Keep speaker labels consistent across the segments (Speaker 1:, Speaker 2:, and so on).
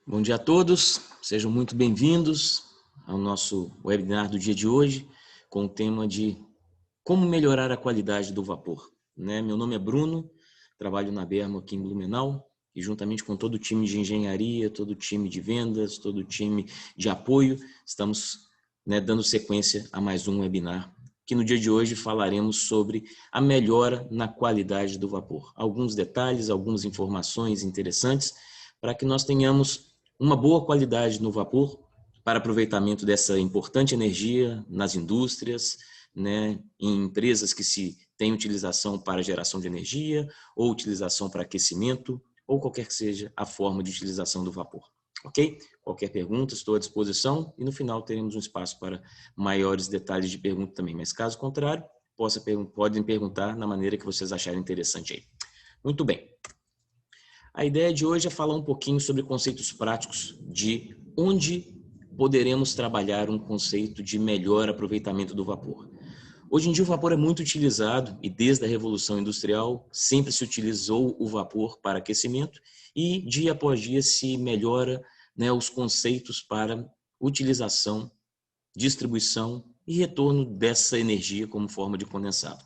Speaker 1: Bom dia a todos, sejam muito bem-vindos ao nosso webinar do dia de hoje, com o tema de como melhorar a qualidade do vapor. Meu nome é Bruno, trabalho na Bermo aqui em Blumenau e juntamente com todo o time de engenharia, todo o time de vendas, todo o time de apoio, estamos dando sequência a mais um webinar, que no dia de hoje falaremos sobre a melhora na qualidade do vapor. Alguns detalhes, algumas informações interessantes para que nós tenhamos uma boa qualidade no vapor para aproveitamento dessa importante energia nas indústrias, em empresas que se tem utilização para geração de energia ou utilização para aquecimento ou qualquer que seja a forma de utilização do vapor. Ok? Qualquer pergunta, estou à disposição e no final teremos um espaço para maiores detalhes de pergunta também, mas caso contrário, podem perguntar na maneira que vocês acharem interessante aí. Muito bem. A ideia de hoje é falar um pouquinho sobre conceitos práticos de onde poderemos trabalhar um conceito de melhor aproveitamento do vapor. Hoje em dia o vapor é muito utilizado e desde a Revolução Industrial sempre se utilizou o vapor para aquecimento e dia após dia se melhora os conceitos para utilização, distribuição e retorno dessa energia como forma de condensado.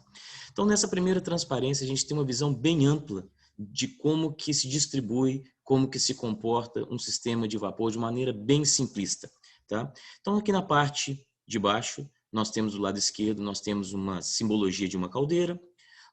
Speaker 1: Então, nessa primeira transparência, a gente tem uma visão bem ampla de como que se distribui, como que se comporta um sistema de vapor de maneira bem simplista. Tá? Então, aqui na parte de baixo, nós temos do lado esquerdo, nós temos uma simbologia de uma caldeira.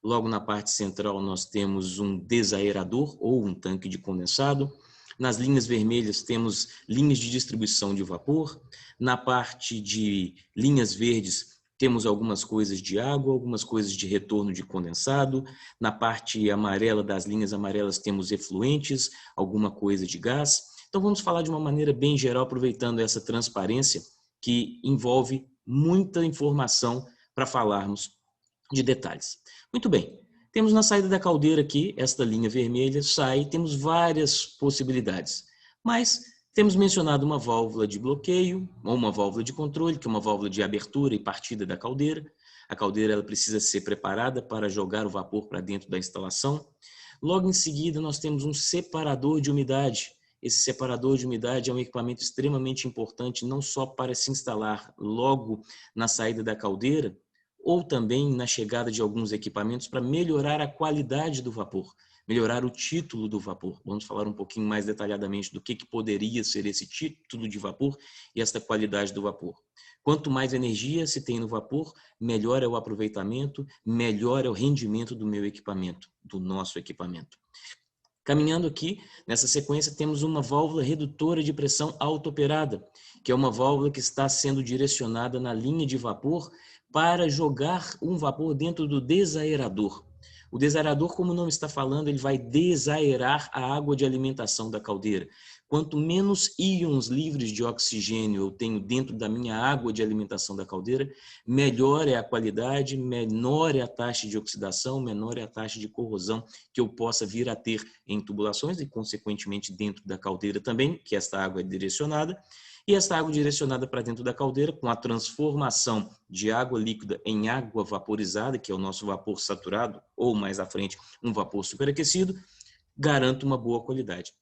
Speaker 1: Logo na parte central, nós temos um desaerador ou um tanque de condensado. Nas linhas vermelhas, temos linhas de distribuição de vapor. Na parte de linhas verdes, temos algumas coisas de água, algumas coisas de retorno de condensado. Na parte amarela das linhas amarelas temos efluentes, alguma coisa de gás. Então vamos falar de uma maneira bem geral, aproveitando essa transparência que envolve muita informação para falarmos de detalhes. Muito bem, temos na saída da caldeira aqui, esta linha vermelha sai, temos várias possibilidades, mas temos mencionado uma válvula de bloqueio ou uma válvula de controle, que é uma válvula de abertura e partida da caldeira. A caldeira ela precisa ser preparada para jogar o vapor para dentro da instalação. Logo em seguida, nós temos um separador de umidade. Esse separador de umidade é um equipamento extremamente importante, não só para se instalar logo na saída da caldeira, ou também na chegada de alguns equipamentos para melhorar a qualidade do vapor, melhorar o título do vapor. Vamos falar um pouquinho mais detalhadamente do que poderia ser esse título de vapor e esta qualidade do vapor. Quanto mais energia se tem no vapor, melhor é o aproveitamento, melhor é o rendimento do meu equipamento, do nosso equipamento. Caminhando aqui, nessa sequência, temos uma válvula redutora de pressão auto-operada, que é uma válvula que está sendo direcionada na linha de vapor para jogar um vapor dentro do desaerador. O desaerador, como o nome está falando, ele vai desaerar a água de alimentação da caldeira. Quanto menos íons livres de oxigênio eu tenho dentro da minha água de alimentação da caldeira, melhor é a qualidade, menor é a taxa de oxidação, menor é a taxa de corrosão que eu possa vir a ter em tubulações e, consequentemente, dentro da caldeira também, que esta água é direcionada. E esta água direcionada para dentro da caldeira, com a transformação de água líquida em água vaporizada, que é o nosso vapor saturado, ou mais à frente, um vapor superaquecido, garante uma boa qualidade.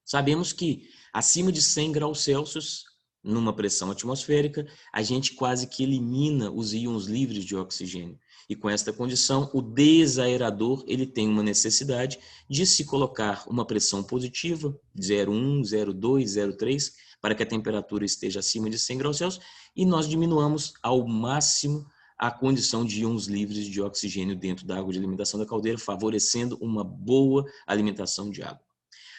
Speaker 1: Sabemos que acima de 100 graus Celsius, numa pressão atmosférica, a gente quase que elimina os íons livres de oxigênio. E com esta condição, o desaerador ele tem uma necessidade de se colocar uma pressão positiva, 0,1, 0,2, 0,3, para que a temperatura esteja acima de 100 graus Celsius e nós diminuamos ao máximo a condição de íons livres de oxigênio dentro da água de alimentação da caldeira, favorecendo uma boa alimentação de água.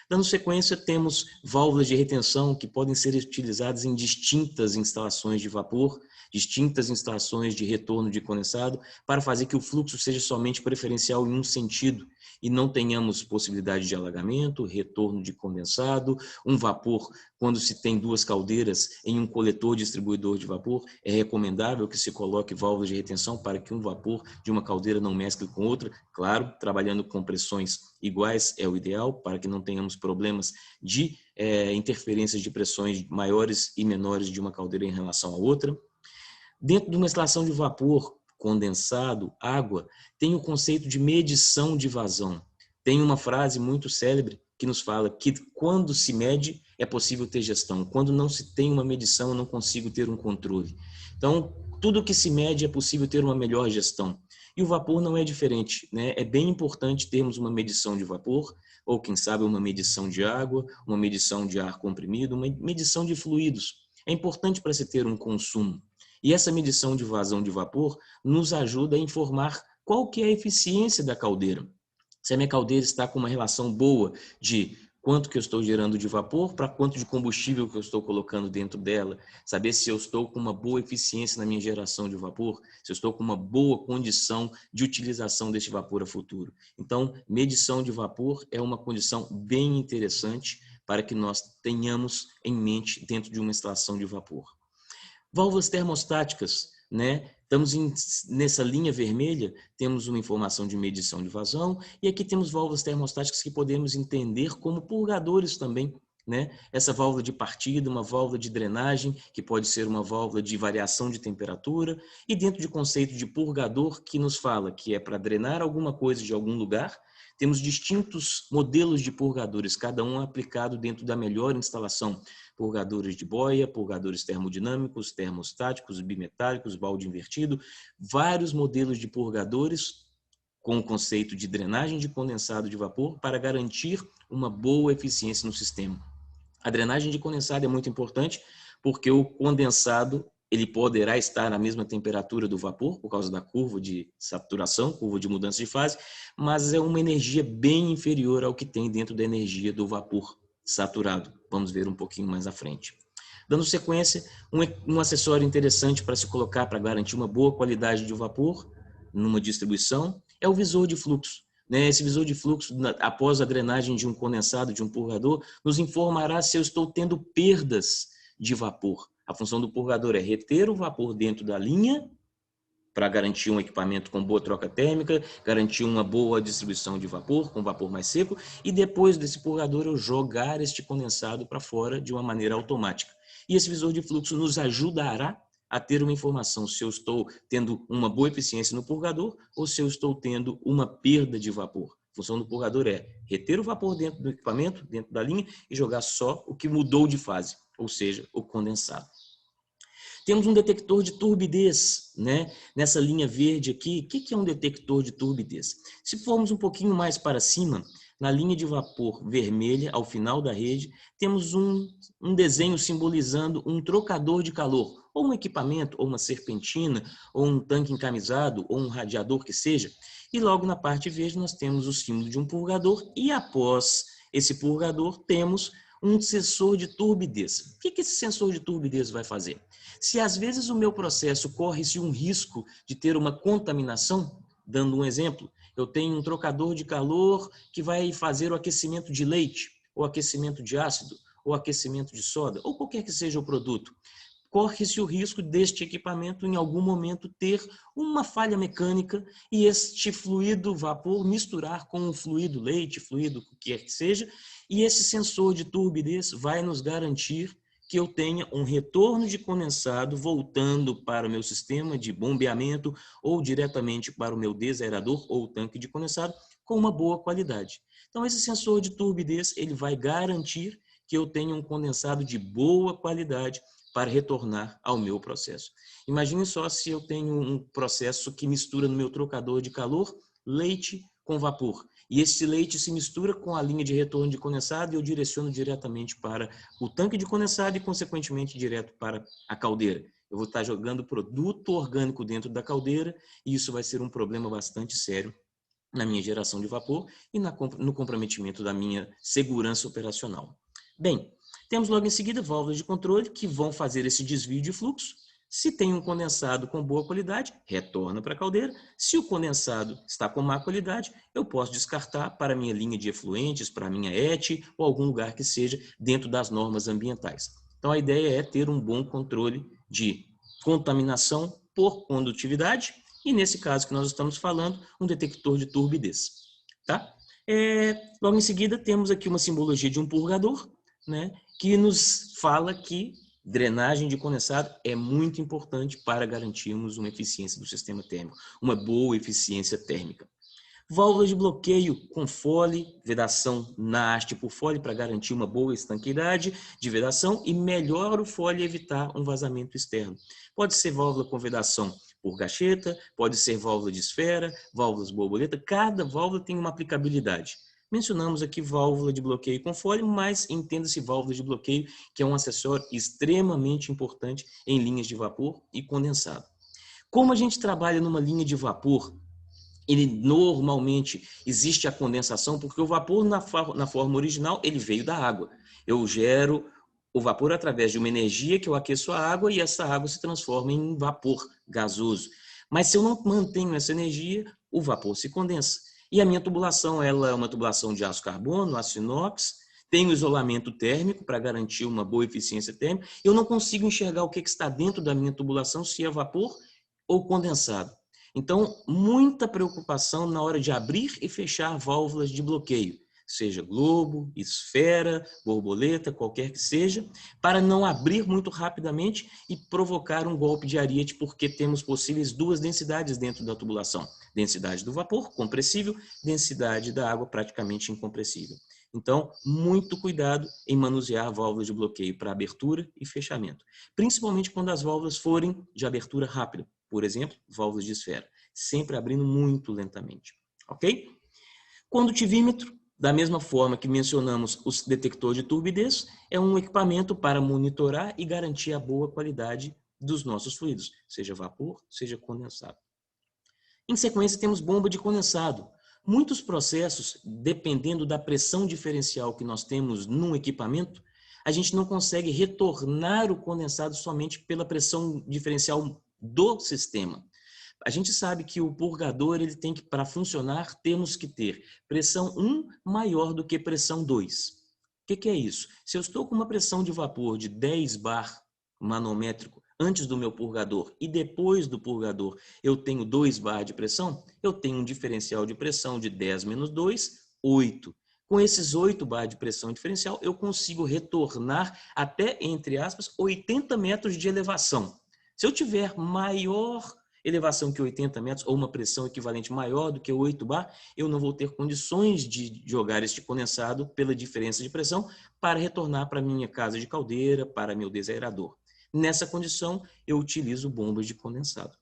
Speaker 1: Dando sequência, temos válvulas de retenção que podem ser utilizadas em distintas instalações de vapor, distintas instalações de retorno de condensado, para fazer que o fluxo seja somente preferencial em um sentido e não tenhamos possibilidade de alagamento, retorno de condensado, um vapor, quando se tem duas caldeiras em um coletor distribuidor de vapor, é recomendável que se coloque válvulas de retenção para que um vapor de uma caldeira não mescle com outra, claro, trabalhando com pressões iguais é o ideal, para que não tenhamos problemas de interferências de pressões maiores e menores de uma caldeira em relação à outra. Dentro de uma instalação de vapor, condensado, água, tem o conceito de medição de vazão. Tem uma frase muito célebre que nos fala que quando se mede é possível ter gestão. Quando não se tem uma medição, eu não consigo ter um controle. Então, tudo que se mede é possível ter uma melhor gestão. E o vapor não é diferente, né? É bem importante termos uma medição de vapor, ou quem sabe uma medição de água, uma medição de ar comprimido, uma medição de fluidos. É importante para se ter um consumo. E essa medição de vazão de vapor nos ajuda a informar qual que é a eficiência da caldeira. Se a minha caldeira está com uma relação boa de quanto que eu estou gerando de vapor para quanto de combustível que eu estou colocando dentro dela, saber se eu estou com uma boa eficiência na minha geração de vapor, se eu estou com uma boa condição de utilização deste vapor a futuro. Então, medição de vapor é uma condição bem interessante para que nós tenhamos em mente dentro de uma instalação de vapor. Válvulas termostáticas, né? Estamos nessa linha vermelha, temos uma informação de medição de vazão, e aqui temos válvulas termostáticas que podemos entender como purgadores também, né? Essa válvula de partida, uma válvula de drenagem, que pode ser uma válvula de variação de temperatura, e dentro do conceito de purgador, que nos fala que é para drenar alguma coisa de algum lugar, temos distintos modelos de purgadores, cada um aplicado dentro da melhor instalação. Purgadores de boia, purgadores termodinâmicos, termostáticos, bimetálicos, balde invertido, vários modelos de purgadores com o conceito de drenagem de condensado de vapor para garantir uma boa eficiência no sistema. A drenagem de condensado é muito importante porque o condensado ele poderá estar na mesma temperatura do vapor por causa da curva de saturação, curva de mudança de fase, mas é uma energia bem inferior ao que tem dentro da energia do vapor saturado. Vamos ver um pouquinho mais à frente. Dando sequência, um acessório interessante para se colocar para garantir uma boa qualidade de vapor numa distribuição é o visor de fluxo. Esse visor de fluxo, após a drenagem de um condensado, de um purgador, nos informará se eu estou tendo perdas de vapor. A função do purgador é reter o vapor dentro da linha para garantir um equipamento com boa troca térmica, garantir uma boa distribuição de vapor, com vapor mais seco, e depois desse purgador eu jogar este condensado para fora de uma maneira automática. E esse visor de fluxo nos ajudará a ter uma informação se eu estou tendo uma boa eficiência no purgador ou se eu estou tendo uma perda de vapor. A função do purgador é reter o vapor dentro do equipamento, dentro da linha, e jogar só o que mudou de fase, ou seja, o condensado. Temos um detector de turbidez, né? Nessa linha verde aqui. O que é um detector de turbidez? Se formos um pouquinho mais para cima, na linha de vapor vermelha, ao final da rede, temos um desenho simbolizando um trocador de calor, ou um equipamento, ou uma serpentina, ou um tanque encamisado, ou um radiador que seja. E logo na parte verde nós temos o símbolo de um purgador, e após esse purgador temos um sensor de turbidez. O que esse sensor de turbidez vai fazer? Se às vezes o meu processo corre-se um risco de ter uma contaminação, dando um exemplo, eu tenho um trocador de calor que vai fazer o aquecimento de leite, ou aquecimento de ácido, ou aquecimento de soda, ou qualquer que seja o produto. Corre-se o risco deste equipamento em algum momento ter uma falha mecânica e este fluido vapor misturar com o fluido leite, fluido o que quer que seja, e esse sensor de turbidez vai nos garantir que eu tenha um retorno de condensado voltando para o meu sistema de bombeamento ou diretamente para o meu desaerador ou tanque de condensado com uma boa qualidade. Então, esse sensor de turbidez ele vai garantir que eu tenha um condensado de boa qualidade para retornar ao meu processo. Imagine só se eu tenho um processo que mistura no meu trocador de calor leite com vapor. E esse leite se mistura com a linha de retorno de condensado e eu direciono diretamente para o tanque de condensado e, consequentemente, direto para a caldeira. Eu vou estar jogando produto orgânico dentro da caldeira e isso vai ser um problema bastante sério na minha geração de vapor e no comprometimento da minha segurança operacional. Bem, temos logo em seguida válvulas de controle que vão fazer esse desvio de fluxo. Se tem um condensado com boa qualidade, retorna para a caldeira. Se o condensado está com má qualidade, eu posso descartar para a minha linha de efluentes, para a minha ET ou algum lugar que seja dentro das normas ambientais. Então a ideia é ter um bom controle de contaminação por condutividade e nesse caso que nós estamos falando, um detector de turbidez. Tá? Logo em seguida temos aqui uma simbologia de um purgador, né, que nos fala que drenagem de condensado é muito importante para garantirmos uma eficiência do sistema térmico, uma boa eficiência térmica. Válvula de bloqueio com fole, vedação na haste por fole para garantir uma boa estanqueidade de vedação e melhora o fole e evitar um vazamento externo. Pode ser válvula com vedação por gacheta, pode ser válvula de esfera, válvulas borboleta, cada válvula tem uma aplicabilidade. Mencionamos aqui válvula de bloqueio com fole, mas entenda-se válvula de bloqueio, que é um acessório extremamente importante em linhas de vapor e condensado. Como a gente trabalha numa linha de vapor, ele normalmente existe a condensação, porque o vapor na forma original ele veio da água. Eu gero o vapor através de uma energia que eu aqueço a água e essa água se transforma em vapor gasoso. Mas se eu não mantenho essa energia, o vapor se condensa. E a minha tubulação, ela é uma tubulação de aço carbono, aço inox, tem o isolamento térmico para garantir uma boa eficiência térmica. Eu não consigo enxergar o que está dentro da minha tubulação, se é vapor ou condensado. Então, muita preocupação na hora de abrir e fechar válvulas de bloqueio, seja globo, esfera, borboleta, qualquer que seja, para não abrir muito rapidamente e provocar um golpe de ariete, porque temos possíveis duas densidades dentro da tubulação. Densidade do vapor, compressível, densidade da água, praticamente incompressível. Então, muito cuidado em manusear válvulas de bloqueio para abertura e fechamento, principalmente quando as válvulas forem de abertura rápida. Por exemplo, válvulas de esfera, sempre abrindo muito lentamente, ok? Condutivímetro, da mesma forma que mencionamos o detector de turbidez, é um equipamento para monitorar e garantir a boa qualidade dos nossos fluidos, seja vapor, seja condensado. Em sequência, temos bomba de condensado. Muitos processos, dependendo da pressão diferencial que nós temos num equipamento, a gente não consegue retornar o condensado somente pela pressão diferencial do sistema. A gente sabe que o purgador, ele tem que, para funcionar, temos que ter pressão 1 maior do que pressão 2. O que é isso? Se eu estou com uma pressão de vapor de 10 bar manômetrico antes do meu purgador e depois do purgador eu tenho 2 bar de pressão, eu tenho um diferencial de pressão de 10 menos 2, 8. Com esses 8 bar de pressão diferencial, eu consigo retornar até, entre aspas, 80 metros de elevação. Se eu tiver maior elevação que 80 metros ou uma pressão equivalente maior do que 8 bar, eu não vou ter condições de jogar este condensado pela diferença de pressão para retornar para minha casa de caldeira, para meu desaerador. Nessa condição, eu utilizo bombas de condensado.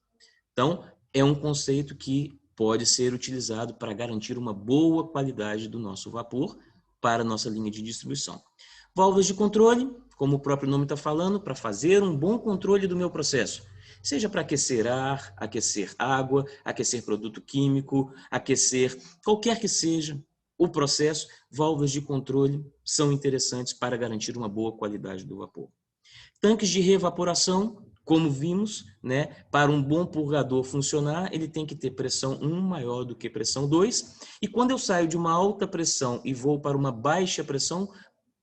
Speaker 1: Então, é um conceito que pode ser utilizado para garantir uma boa qualidade do nosso vapor para a nossa linha de distribuição. Válvulas de controle, como o próprio nome está falando, para fazer um bom controle do meu processo. Seja para aquecer ar, aquecer água, aquecer produto químico, aquecer qualquer que seja o processo, válvulas de controle são interessantes para garantir uma boa qualidade do vapor. Tanques de reevaporação, como vimos, né, para um bom purgador funcionar, ele tem que ter pressão 1 maior do que pressão 2. E quando eu saio de uma alta pressão e vou para uma baixa pressão,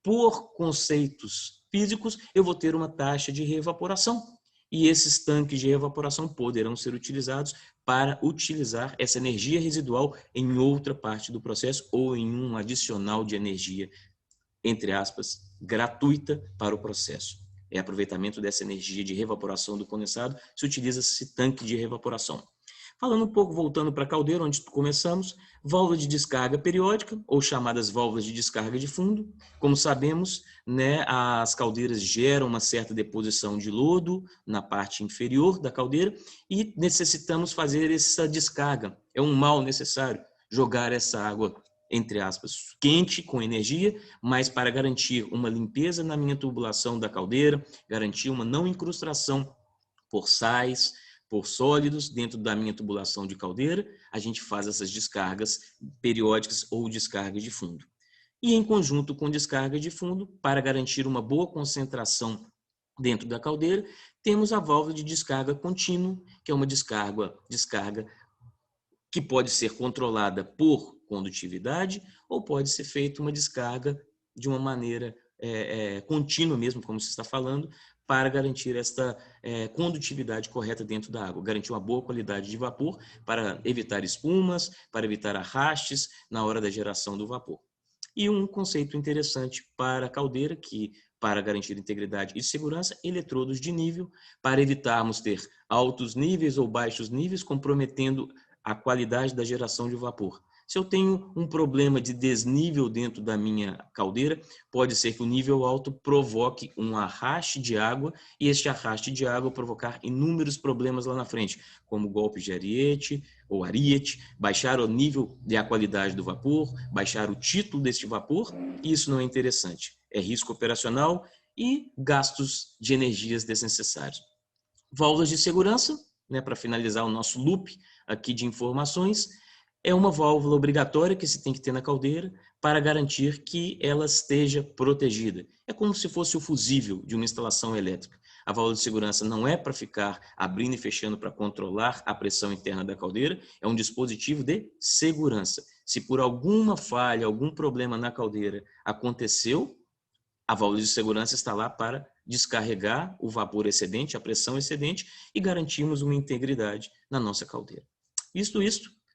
Speaker 1: por conceitos físicos, eu vou ter uma taxa de reevaporação. E esses tanques de evaporação poderão ser utilizados para utilizar essa energia residual em outra parte do processo ou em um adicional de energia, entre aspas, gratuita para o processo. É aproveitamento dessa energia de reevaporação do condensado, se utiliza esse tanque de reevaporação. Falando um pouco, voltando para a caldeira, onde começamos, válvula de descarga periódica, ou chamadas válvulas de descarga de fundo. Como sabemos, né, as caldeiras geram uma certa deposição de lodo na parte inferior da caldeira e necessitamos fazer essa descarga. É um mal necessário jogar essa água, entre aspas, quente, com energia, mas para garantir uma limpeza na minha tubulação da caldeira, garantir uma não incrustação por sais, por sólidos dentro da minha tubulação de caldeira, a gente faz essas descargas periódicas ou descargas de fundo. E em conjunto com descarga de fundo, para garantir uma boa concentração dentro da caldeira, temos a válvula de descarga contínua, que é uma descarga que pode ser controlada por condutividade ou pode ser feita uma descarga de uma maneira contínua mesmo, como você está falando, para garantir esta condutividade correta dentro da água, garantir uma boa qualidade de vapor para evitar espumas, para evitar arrastes na hora da geração do vapor. E um conceito interessante para a caldeira, que para garantir integridade e segurança, eletrodos de nível, para evitarmos ter altos níveis ou baixos níveis, comprometendo a qualidade da geração de vapor. Se eu tenho um problema de desnível dentro da minha caldeira, pode ser que o nível alto provoque um arraste de água e este arraste de água provocar inúmeros problemas lá na frente, como golpes de ariete ou ariete, baixar o nível e a qualidade do vapor, baixar o título deste vapor, e isso não é interessante. É risco operacional e gastos de energias desnecessários. Válvulas de segurança, né, para finalizar o nosso loop aqui de informações, é uma válvula obrigatória que se tem que ter na caldeira para garantir que ela esteja protegida. É como se fosse o fusível de uma instalação elétrica. A válvula de segurança não é para ficar abrindo e fechando para controlar a pressão interna da caldeira, é um dispositivo de segurança. Se por alguma falha, algum problema na caldeira aconteceu, a válvula de segurança está lá para descarregar o vapor excedente, a pressão excedente, e garantirmos uma integridade na nossa caldeira. Isto,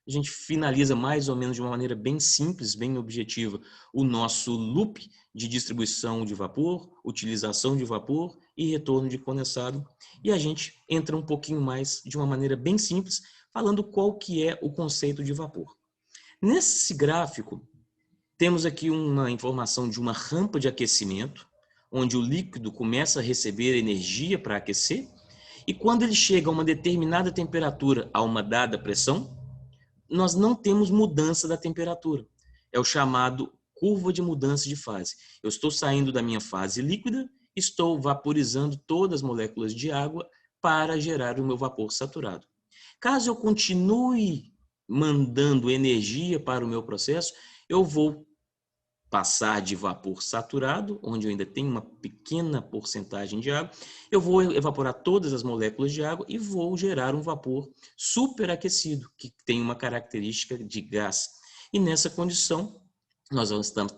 Speaker 1: a gente finaliza mais ou menos de uma maneira bem simples, bem objetiva, o nosso loop de distribuição de vapor, utilização de vapor e retorno de condensado. E a gente entra um pouquinho mais de uma maneira bem simples, falando qual que é o conceito de vapor. Nesse gráfico, temos aqui uma informação de uma rampa de aquecimento, onde o líquido começa a receber energia para aquecer, e quando ele chega a uma determinada temperatura, a uma dada pressão, nós não temos mudança da temperatura. É o chamado curva de mudança de fase. Eu estou saindo da minha fase líquida, estou vaporizando todas as moléculas de água para gerar o meu vapor saturado. Caso eu continue mandando energia para o meu processo, eu vou passar de vapor saturado, onde eu ainda tenho uma pequena porcentagem de água, eu vou evaporar todas as moléculas de água e vou gerar um vapor superaquecido, que tem uma característica de gás. E nessa condição, nós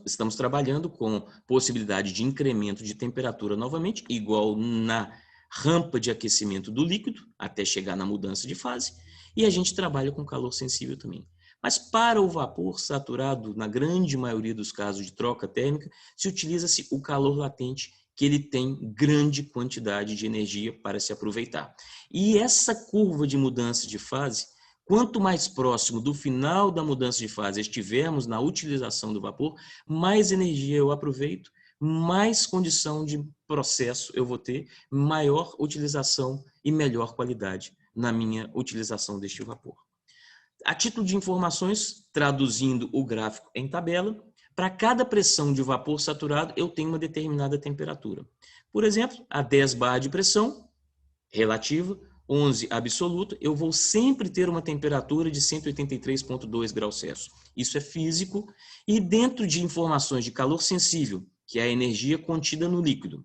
Speaker 1: estamos trabalhando com possibilidade de incremento de temperatura novamente, igual na rampa de aquecimento do líquido, até chegar na mudança de fase, e a gente trabalha com calor sensível também. Mas para o vapor saturado, na grande maioria dos casos de troca térmica, se utiliza-se o calor latente, que ele tem grande quantidade de energia para se aproveitar. E essa curva de mudança de fase, quanto mais próximo do final da mudança de fase estivermos na utilização do vapor, mais energia eu aproveito, mais condição de processo eu vou ter, maior utilização e melhor qualidade na minha utilização deste vapor. A título de informações, traduzindo o gráfico em tabela, para cada pressão de vapor saturado, eu tenho uma determinada temperatura. Por exemplo, a 10 bar de pressão relativa, 11 absoluta, eu vou sempre ter uma temperatura de 183,2 graus Celsius. Isso é físico. E dentro de informações de calor sensível, que é a energia contida no líquido,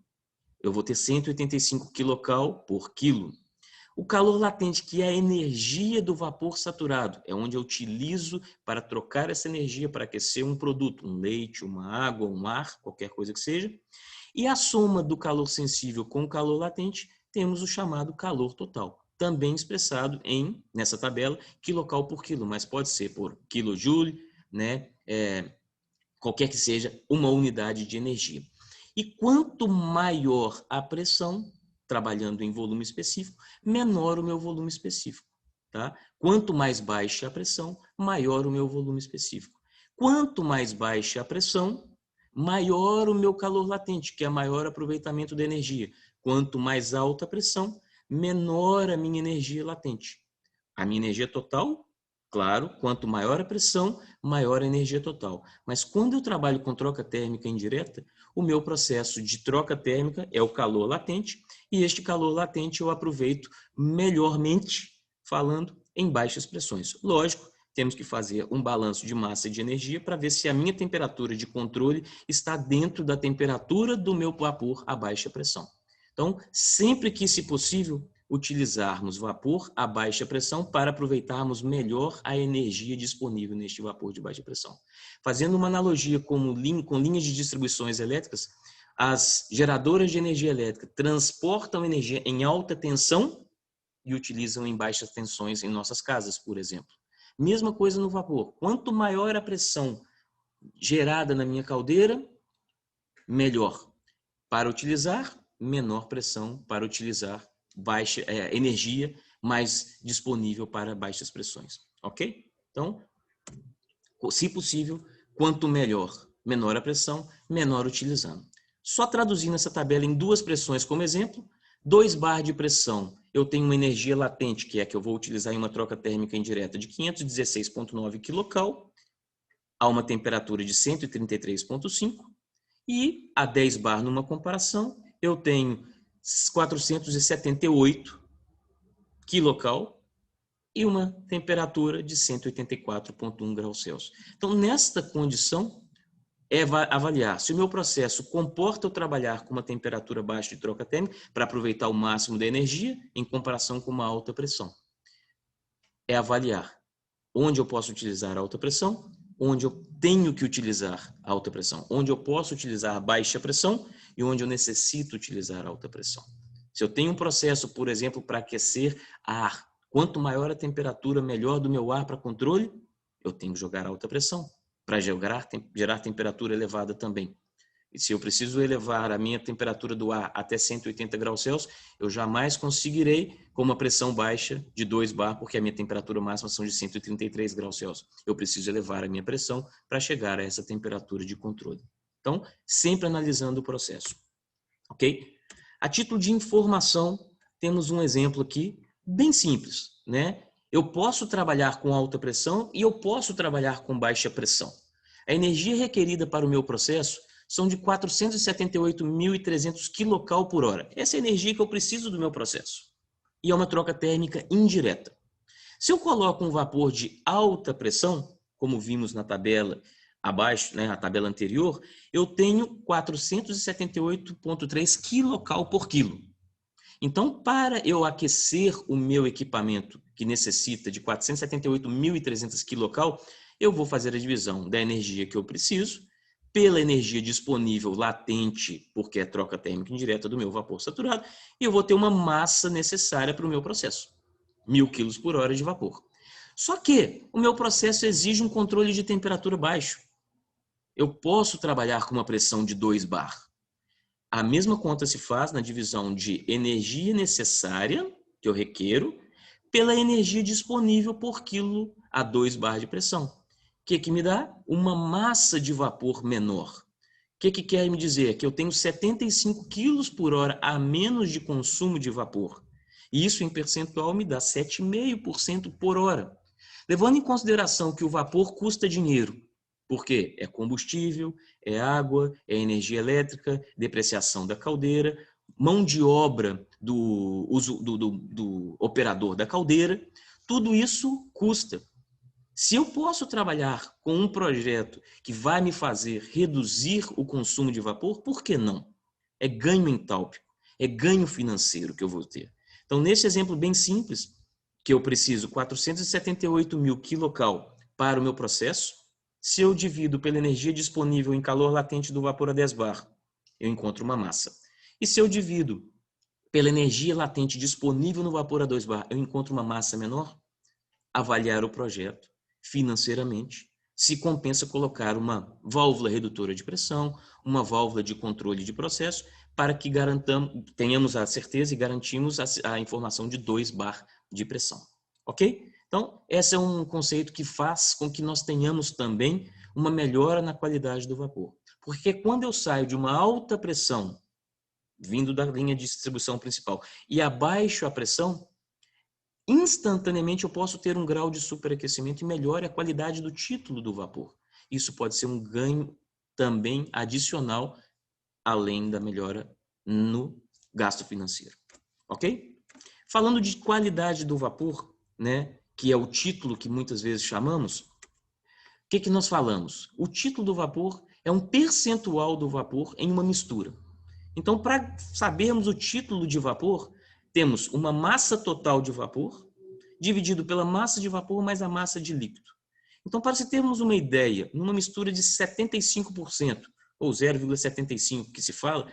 Speaker 1: eu vou ter 185 kcal por quilo. O calor latente, que é a energia do vapor saturado, é onde eu utilizo para trocar essa energia para aquecer um produto, um leite, uma água, um ar, qualquer coisa que seja. E a soma do calor sensível com o calor latente, temos o chamado calor total, também expressado nessa tabela, quilocal por quilo, mas pode ser por quilojoule, né? Qualquer que seja uma unidade de energia. E quanto maior a pressão, trabalhando em volume específico, menor o meu volume específico. Tá? Quanto mais baixa a pressão, maior o meu volume específico. Quanto mais baixa a pressão, maior o meu calor latente, que é maior aproveitamento da energia. Quanto mais alta a pressão, menor a minha energia latente. A minha energia total, claro, quanto maior a pressão, maior a energia total. Mas quando eu trabalho com troca térmica indireta, o meu processo de troca térmica é o calor latente, e este calor latente eu aproveito melhormente, falando em baixas pressões. Lógico, temos que fazer um balanço de massa e de energia para ver se a minha temperatura de controle está dentro da temperatura do meu vapor a baixa pressão. Então, sempre que, se possível, utilizarmos vapor a baixa pressão para aproveitarmos melhor a energia disponível neste vapor de baixa pressão. Fazendo uma analogia com linhas de distribuições elétricas, as geradoras de energia elétrica transportam energia em alta tensão e utilizam em baixas tensões em nossas casas, por exemplo. Mesma coisa no vapor. Quanto maior a pressão gerada na minha caldeira, melhor. Para utilizar, menor pressão para utilizar baixa energia mais disponível para baixas pressões, ok? Então, Se possível, quanto melhor. Menor a pressão, menor utilizando. Só traduzindo essa tabela em duas pressões como exemplo, 2 bar de pressão, eu tenho uma energia latente, que é a que eu vou utilizar em uma troca térmica indireta de 516,9 kcal, a uma temperatura de 133,5, e a 10 bar numa comparação, eu tenho 478 kcal e uma temperatura de 184,1 graus Celsius. Então, nesta condição, é avaliar se o meu processo comporta eu trabalhar com uma temperatura baixa de troca térmica para aproveitar o máximo da energia em comparação com uma alta pressão. É avaliar onde eu posso utilizar alta pressão, onde eu tenho que utilizar alta pressão, onde eu posso utilizar baixa pressão e onde eu necessito utilizar alta pressão. Se eu tenho um processo, por exemplo, para aquecer ar, quanto maior a temperatura, melhor do meu ar para controle, eu tenho que jogar alta pressão para gerar temperatura elevada também. E se eu preciso elevar a minha temperatura do ar até 180 graus Celsius, eu jamais conseguirei com uma pressão baixa de 2 bar, porque a minha temperatura máxima são de 133 graus Celsius. Eu preciso elevar a minha pressão para chegar a essa temperatura de controle. Então, sempre analisando o processo. Ok? A título de informação, temos um exemplo aqui bem simples, né? Eu posso trabalhar com alta pressão e eu posso trabalhar com baixa pressão. A energia requerida para o meu processo são de 478.300 kcal por hora. Essa é a energia que eu preciso do meu processo. E é uma troca térmica indireta. Se eu coloco um vapor de alta pressão, como vimos na tabela abaixo, né, a tabela anterior, eu tenho 478,3 kcal por quilo. Então, para eu aquecer o meu equipamento, que necessita de 478.300 kcal, eu vou fazer a divisão da energia que eu preciso pela energia disponível latente, porque é troca térmica indireta do meu vapor saturado, e eu vou ter uma massa necessária para o meu processo, 1.000 kg por hora de vapor. Só que o meu processo exige um controle de temperatura baixo. Eu posso trabalhar com uma pressão de 2 bar. A mesma conta se faz na divisão de energia necessária, que eu requeiro, pela energia disponível por quilo a 2 bar de pressão. O que me dá? Uma massa de vapor menor. O que quer me dizer? Que eu tenho 75 quilos por hora a menos de consumo de vapor. E isso em percentual me dá 7,5% por hora. Levando em consideração que o vapor custa dinheiro, porque é combustível, é água, é energia elétrica, depreciação da caldeira, mão de obra do operador da caldeira, tudo isso custa. Se eu posso trabalhar com um projeto que vai me fazer reduzir o consumo de vapor, por que não? É ganho entálpico, é ganho financeiro que eu vou ter. Então, nesse exemplo bem simples, que eu preciso 478.000 kcal para o meu processo, se eu divido pela energia disponível em calor latente do vapor a 10 bar, eu encontro uma massa. E se eu divido pela energia latente disponível no vapor a 2 bar, eu encontro uma massa menor? Avaliar o projeto financeiramente, se compensa colocar uma válvula redutora de pressão, uma válvula de controle de processo, para que tenhamos a certeza e garantimos a informação de 2 bar de pressão. Ok? Então, esse é um conceito que faz com que nós tenhamos também uma melhora na qualidade do vapor. Porque quando eu saio de uma alta pressão, vindo da linha de distribuição principal, e abaixo a pressão, instantaneamente eu posso ter um grau de superaquecimento e melhore a qualidade do título do vapor. Isso pode ser um ganho também adicional, além da melhora no gasto financeiro. Ok? Falando de qualidade do vapor, né, que é o título que muitas vezes chamamos, o que nós falamos? O título do vapor é um percentual do vapor em uma mistura. Então, para sabermos o título de vapor, temos uma massa total de vapor dividido pela massa de vapor mais a massa de líquido. Então, para se termos uma ideia, numa mistura de 75%, ou 0,75% que se fala,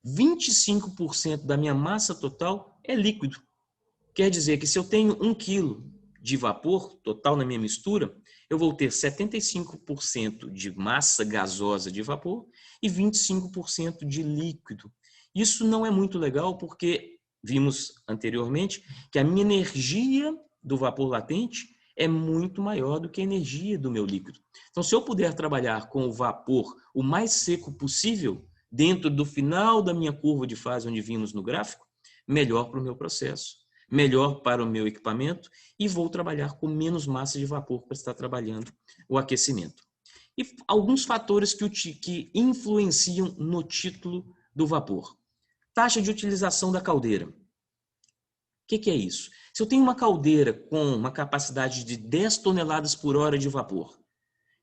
Speaker 1: 25% da minha massa total é líquido. Quer dizer que se eu tenho 1 quilo de vapor total na minha mistura, eu vou ter 75% de massa gasosa de vapor e 25% de líquido. Isso não é muito legal porque vimos anteriormente que a minha energia do vapor latente é muito maior do que a energia do meu líquido. Então, se eu puder trabalhar com o vapor o mais seco possível, dentro do final da minha curva de fase, onde vimos no gráfico, melhor para o meu processo, melhor para o meu equipamento e vou trabalhar com menos massa de vapor para estar trabalhando o aquecimento. E alguns fatores que influenciam no título do vapor. Taxa de utilização da caldeira. O que é isso? Se eu tenho uma caldeira com uma capacidade de 10 toneladas por hora de vapor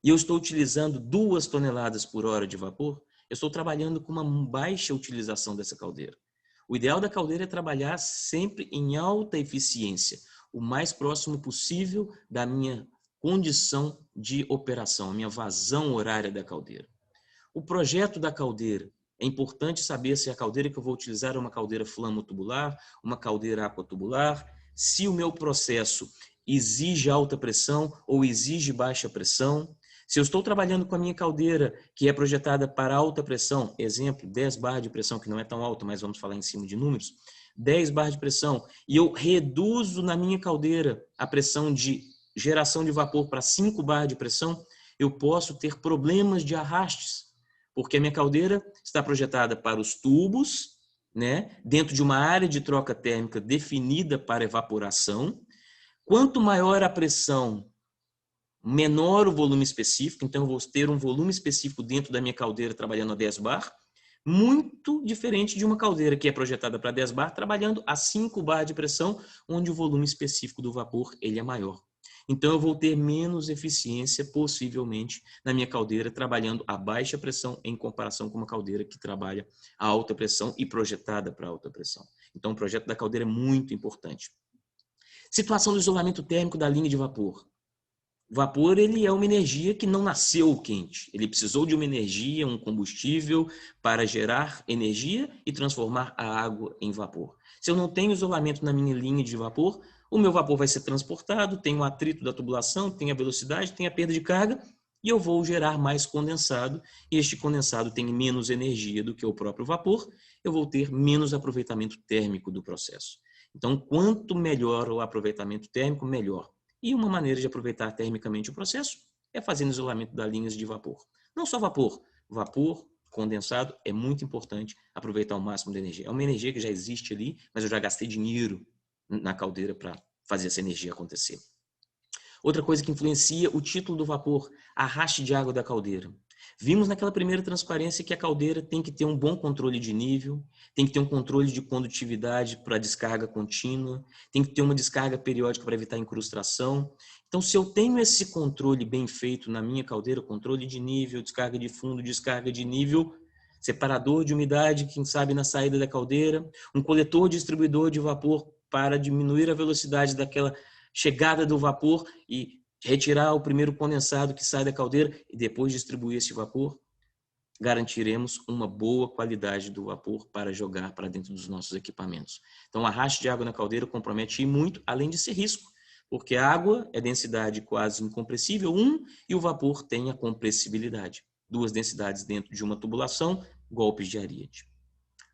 Speaker 1: e eu estou utilizando 2 toneladas por hora de vapor, eu estou trabalhando com uma baixa utilização dessa caldeira. O ideal da caldeira é trabalhar sempre em alta eficiência, o mais próximo possível da minha condição de operação, a minha vazão horária da caldeira. O projeto da caldeira. É importante saber se a caldeira que eu vou utilizar é uma caldeira flamo-tubular, uma caldeira aquatubular, se o meu processo exige alta pressão ou exige baixa pressão. Se eu estou trabalhando com a minha caldeira que é projetada para alta pressão, exemplo, 10 barras de pressão, que não é tão alta, mas vamos falar em cima de números, 10 barras de pressão, e eu reduzo na minha caldeira a pressão de geração de vapor para 5 barras de pressão, eu posso ter problemas de arrastes, porque a minha caldeira está projetada para os tubos, né, dentro de uma área de troca térmica definida para evaporação. Quanto maior a pressão, menor o volume específico, então eu vou ter um volume específico dentro da minha caldeira trabalhando a 10 bar, muito diferente de uma caldeira que é projetada para 10 bar, trabalhando a 5 bar de pressão, onde o volume específico do vapor ele é maior. Então eu vou ter menos eficiência, possivelmente, na minha caldeira, trabalhando a baixa pressão em comparação com uma caldeira que trabalha a alta pressão e projetada para alta pressão. Então o projeto da caldeira é muito importante. Situação do isolamento térmico da linha de vapor. O vapor ele é uma energia que não nasceu quente. Ele precisou de uma energia, um combustível para gerar energia e transformar a água em vapor. Se eu não tenho isolamento na minha linha de vapor, o meu vapor vai ser transportado, tem o atrito da tubulação, tem a velocidade, tem a perda de carga e eu vou gerar mais condensado. E este condensado tem menos energia do que o próprio vapor, eu vou ter menos aproveitamento térmico do processo. Então, quanto melhor o aproveitamento térmico, melhor. E uma maneira de aproveitar termicamente o processo é fazendo isolamento das linhas de vapor. Não só vapor, vapor condensado é muito importante aproveitar o máximo da energia. É uma energia que já existe ali, mas eu já gastei dinheiro na caldeira para fazer essa energia acontecer. Outra coisa que influencia o título do vapor, arraste de água da caldeira. Vimos naquela primeira transparência que a caldeira tem que ter um bom controle de nível, tem que ter um controle de condutividade para descarga contínua, tem que ter uma descarga periódica para evitar incrustação. Então, se eu tenho esse controle bem feito na minha caldeira, controle de nível, descarga de fundo, descarga de nível, separador de umidade, quem sabe na saída da caldeira, um coletor distribuidor de vapor para diminuir a velocidade daquela chegada do vapor e retirar o primeiro condensado que sai da caldeira e depois distribuir esse vapor, garantiremos uma boa qualidade do vapor para jogar para dentro dos nossos equipamentos. Então, o arraste de água na caldeira compromete muito, além de ser risco, porque a água é densidade quase incompressível, e o vapor tem a compressibilidade. 2 densidades dentro de uma tubulação, golpes de Ariete.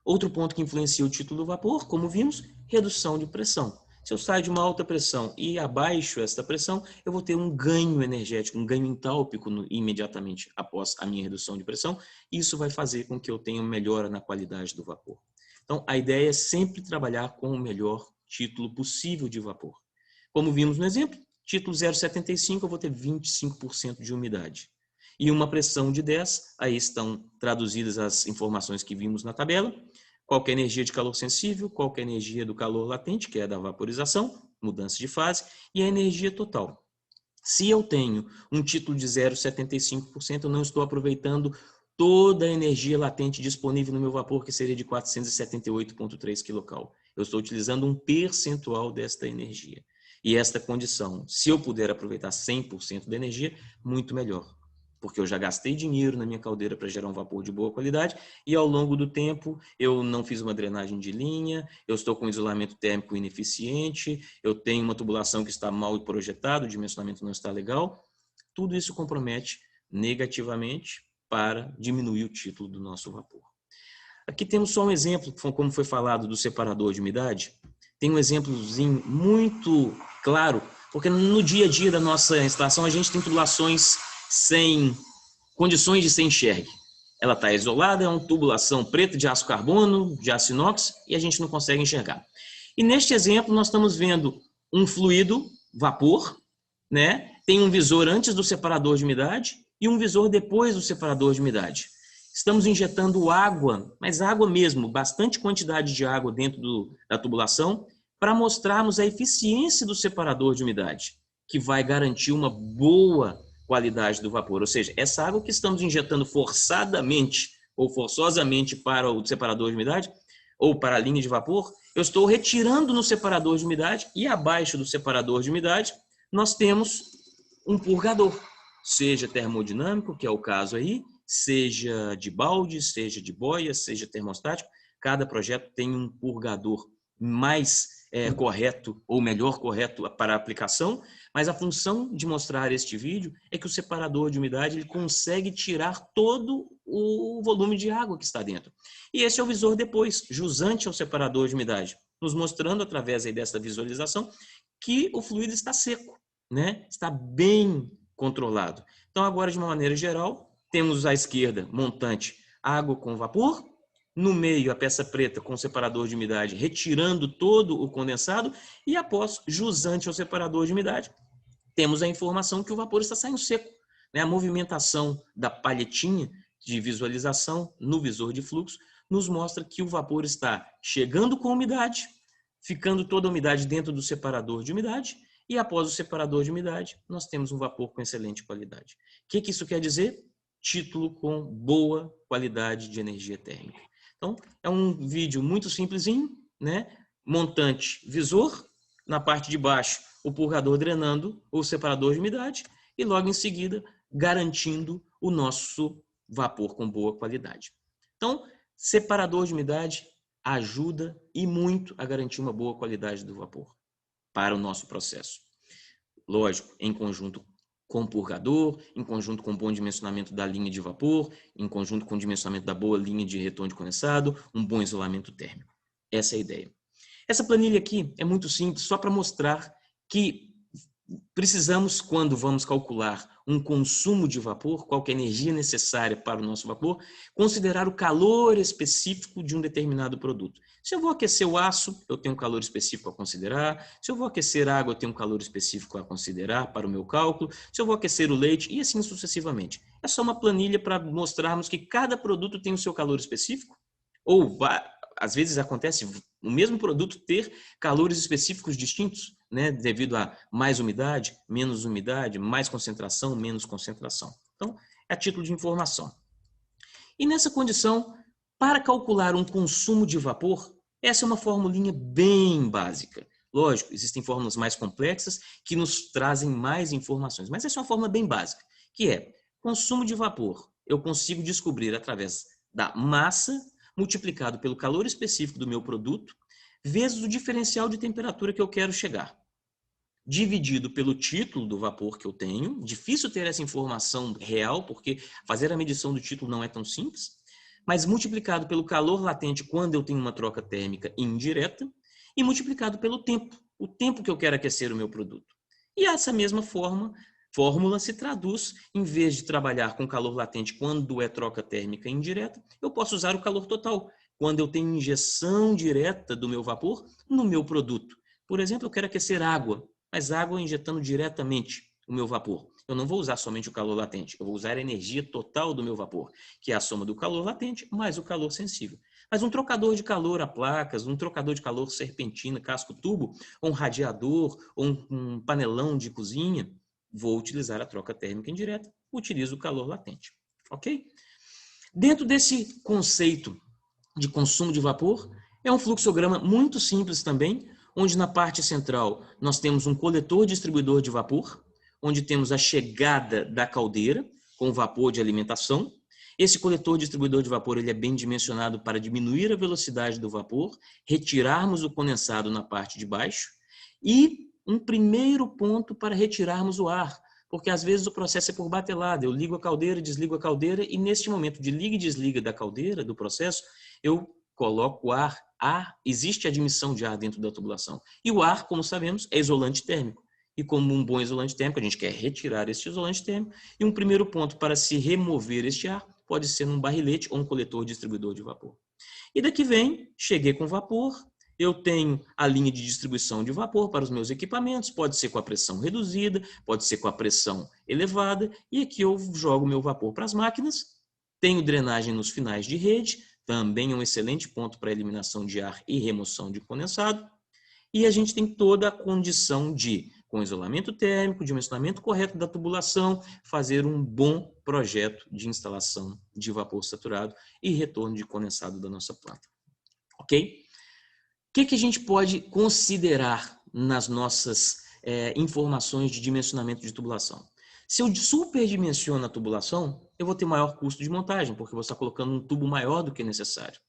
Speaker 1: Outro ponto que influencia o título do vapor, como vimos, redução de pressão. Se eu saio de uma alta pressão e abaixo esta pressão, eu vou ter um ganho energético, um ganho entálpico imediatamente após a minha redução de pressão. Isso vai fazer com que eu tenha uma melhora na qualidade do vapor. Então, a ideia é sempre trabalhar com o melhor título possível de vapor. Como vimos no exemplo, título 0,75 eu vou ter 25% de umidade. E uma pressão de 10, aí estão traduzidas as informações que vimos na tabela. Qual que é a energia de calor sensível, qual que é a energia do calor latente, que é da vaporização, mudança de fase, e a energia total. Se eu tenho um título de 0,75%, eu não estou aproveitando toda a energia latente disponível no meu vapor, que seria de 478,3 kcal. Eu estou utilizando um percentual desta energia. E esta condição, se eu puder aproveitar 100% da energia, muito melhor. Porque eu já gastei dinheiro na minha caldeira para gerar um vapor de boa qualidade e ao longo do tempo eu não fiz uma drenagem de linha, eu estou com isolamento térmico ineficiente, eu tenho uma tubulação que está mal projetada, o dimensionamento não está legal. Tudo isso compromete negativamente para diminuir o título do nosso vapor. Aqui temos só um exemplo, como foi falado, do separador de umidade. Tem um exemplozinho muito claro Porque no dia a dia da nossa instalação, a gente tem tubulações sem condições de ser enxergue. Ela está isolada, é uma tubulação preta de aço carbono, de aço inox, e a gente não consegue enxergar. E neste exemplo, nós estamos vendo um fluido, vapor, né? Tem um visor antes do separador de umidade e um visor depois do separador de umidade. Estamos injetando água, mas água mesmo, bastante quantidade de água dentro da tubulação, para mostrarmos a eficiência do separador de umidade, que vai garantir uma boa qualidade do vapor. Ou seja, essa água que estamos injetando forçadamente ou forçosamente para o separador de umidade ou para a linha de vapor, eu estou retirando no separador de umidade e abaixo do separador de umidade nós temos um purgador, seja termodinâmico, que é o caso aí, seja de balde, seja de boia, seja termostático. Cada projeto tem um purgador mais correto ou melhor correto para a aplicação, mas a função de mostrar este vídeo é que o separador de umidade ele consegue tirar todo o volume de água que está dentro. E esse é o visor depois, jusante ao separador de umidade, nos mostrando através aí dessa visualização que o fluido está seco, né? Está bem controlado. Então agora, de uma maneira geral, temos à esquerda montante água com vapor, no meio a peça preta com separador de umidade retirando todo o condensado e após jusante ao separador de umidade temos a informação que o vapor está saindo seco, né? A movimentação da palhetinha de visualização no visor de fluxo nos mostra que o vapor está chegando com umidade, ficando toda a umidade dentro do separador de umidade e após o separador de umidade nós temos um vapor com excelente qualidade. O que isso quer dizer? Título com boa qualidade de energia térmica. Então, é um vídeo muito simplesinho, né? Montante visor, na parte de baixo o purgador drenando o separador de umidade e logo em seguida garantindo o nosso vapor com boa qualidade. Então, separador de umidade ajuda e muito a garantir uma boa qualidade do vapor para o nosso processo. Lógico, em conjunto com o purgador, em conjunto com o bom dimensionamento da linha de vapor, em conjunto com o dimensionamento da boa linha de retorno de condensado, um bom isolamento térmico. Essa é a ideia. Essa planilha aqui é muito simples, só para mostrar que precisamos, quando vamos calcular um consumo de vapor, qual que é a energia necessária para o nosso vapor, considerar o calor específico de um determinado produto. Se eu vou aquecer o aço, eu tenho um calor específico a considerar. Se eu vou aquecer água, eu tenho um calor específico a considerar para o meu cálculo. Se eu vou aquecer o leite, e assim sucessivamente. É só uma planilha para mostrarmos que cada produto tem o seu calor específico, ou às vezes acontece o mesmo produto ter calores específicos distintos, né, devido a mais umidade, mais concentração, menos concentração. Então, é a título de informação. E nessa condição, para calcular um consumo de vapor, essa é uma formulinha bem básica. Lógico, existem fórmulas mais complexas que nos trazem mais informações, mas essa é uma fórmula bem básica, que é consumo de vapor. Eu consigo descobrir através da massa multiplicado pelo calor específico do meu produto, vezes o diferencial de temperatura que eu quero chegar, dividido pelo título do vapor que eu tenho. Difícil ter essa informação real, porque fazer a medição do título não é tão simples, mas multiplicado pelo calor latente quando eu tenho uma troca térmica indireta e multiplicado pelo tempo, o tempo que eu quero aquecer o meu produto. E essa mesma fórmula se traduz, em vez de trabalhar com calor latente quando é troca térmica indireta, eu posso usar o calor total, quando eu tenho injeção direta do meu vapor no meu produto. Por exemplo, eu quero aquecer água, mas água injetando diretamente o meu vapor. Eu não vou usar somente o calor latente, eu vou usar a energia total do meu vapor, que é a soma do calor latente mais o calor sensível. Mas um trocador de calor a placas, um trocador de calor serpentina, casco-tubo, ou um radiador, ou um panelão de cozinha, vou utilizar a troca térmica indireta, utilizo o calor latente, ok? Dentro desse conceito de consumo de vapor, é um fluxograma muito simples também, onde na parte central nós temos um coletor distribuidor de vapor, onde temos a chegada da caldeira com vapor de alimentação. Esse coletor distribuidor de vapor ele é bem dimensionado para diminuir a velocidade do vapor, retirarmos o condensado na parte de baixo e um primeiro ponto para retirarmos o ar, porque às vezes o processo é por batelada. Eu ligo a caldeira, desligo a caldeira e neste momento de liga e desliga da caldeira, do processo, eu coloco o ar, existe admissão de ar dentro da tubulação. E o ar, como sabemos, é isolante térmico. e como um bom isolante térmico, a gente quer retirar este isolante térmico, e um primeiro ponto para se remover este ar pode ser num barrilete ou um coletor distribuidor de vapor. E daqui vem, cheguei com vapor, eu tenho a linha de distribuição de vapor para os meus equipamentos, pode ser com a pressão reduzida, pode ser com a pressão elevada, e aqui eu jogo meu vapor para as máquinas, tenho drenagem nos finais de rede, também é um excelente ponto para eliminação de ar e remoção de condensado, e a gente tem toda a condição de, com isolamento térmico, dimensionamento correto da tubulação, fazer um bom projeto de instalação de vapor saturado e retorno de condensado da nossa planta. Ok? O que a gente pode considerar nas nossas informações de dimensionamento de tubulação? Se eu superdimensiono a tubulação, eu vou ter maior custo de montagem, porque eu vou estar colocando um tubo maior do que necessário.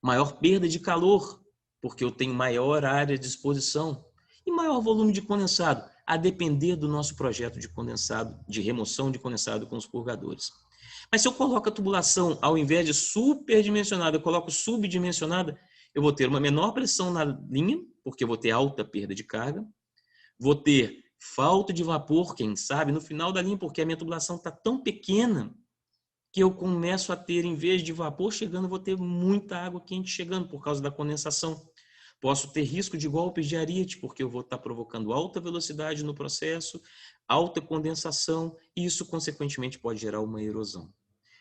Speaker 1: Maior perda de calor, porque eu tenho maior área de exposição. E maior volume de condensado, a depender do nosso projeto de condensado, de remoção de condensado com os purgadores. Mas se eu coloco a tubulação, ao invés de superdimensionada, eu coloco subdimensionada, eu vou ter uma menor pressão na linha, porque eu vou ter alta perda de carga, vou ter falta de vapor, quem sabe, no final da linha, porque a minha tubulação está tão pequena que eu começo a ter, em vez de vapor chegando, eu vou ter muita água quente chegando por causa da condensação. Posso ter risco de golpes de ariete, porque eu vou estar provocando alta velocidade no processo, alta condensação, e isso, consequentemente, pode gerar uma erosão.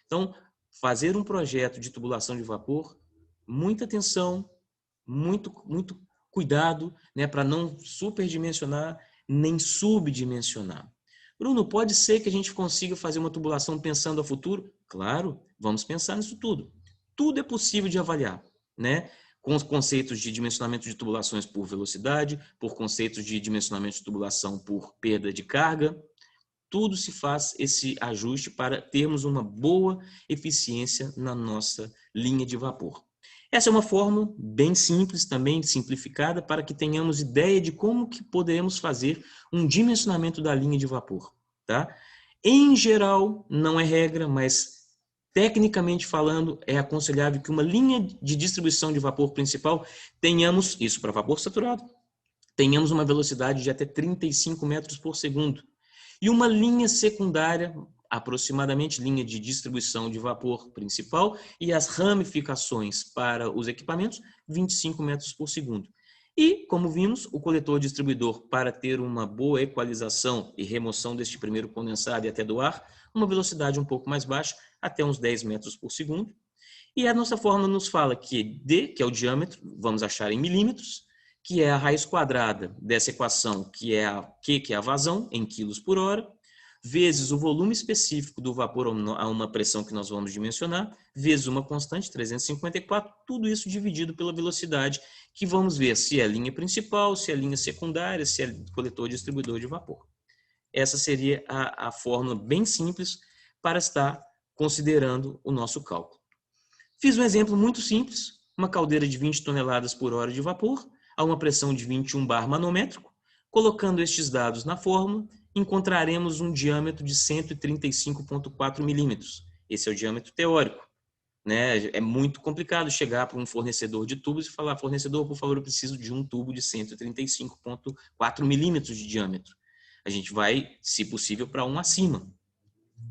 Speaker 1: Então, fazer um projeto de tubulação de vapor, muita atenção, muito cuidado, né, para não superdimensionar nem subdimensionar. Bruno, pode ser que a gente consiga fazer uma tubulação pensando a futuro? Claro, vamos pensar nisso tudo. Tudo é possível de avaliar, né? Com os conceitos de dimensionamento de tubulações por velocidade, por conceitos de dimensionamento de tubulação por perda de carga. Tudo se faz esse ajuste para termos uma boa eficiência na nossa linha de vapor. Essa é uma fórmula bem simples, também simplificada, para que tenhamos ideia de como que podemos fazer um dimensionamento da linha de vapor. Tá? Em geral, não é regra, mas tecnicamente falando, é aconselhável que uma linha de distribuição de vapor principal tenhamos, isso para vapor saturado, tenhamos uma velocidade de até 35 metros por segundo. E uma linha secundária, aproximadamente linha de distribuição de vapor principal e as ramificações para os equipamentos, 25 metros por segundo. E, como vimos, o coletor distribuidor, para ter uma boa equalização e remoção deste primeiro condensado e até do ar, uma velocidade um pouco mais baixa, até uns 10 metros por segundo. E a nossa fórmula nos fala que D, que é o diâmetro, vamos achar em milímetros, que é a raiz quadrada dessa equação, que é a Q, que é a vazão, em quilos por hora, vezes o volume específico do vapor a uma pressão que nós vamos dimensionar, vezes uma constante, 354, tudo isso dividido pela velocidade, que vamos ver se é linha principal, se é linha secundária, se é coletor distribuidor de vapor. Essa seria a fórmula bem simples para estar considerando o nosso cálculo. Fiz um exemplo muito simples, uma caldeira de 20 toneladas por hora de vapor, a uma pressão de 21 bar manométrico. Colocando estes dados na fórmula, encontraremos um diâmetro de 135,4 milímetros. Esse é o diâmetro teórico. Né? É muito complicado chegar para um fornecedor de tubos e falar, fornecedor, por favor, eu preciso de um tubo de 135,4 milímetros de diâmetro. A gente vai, se possível, para um acima.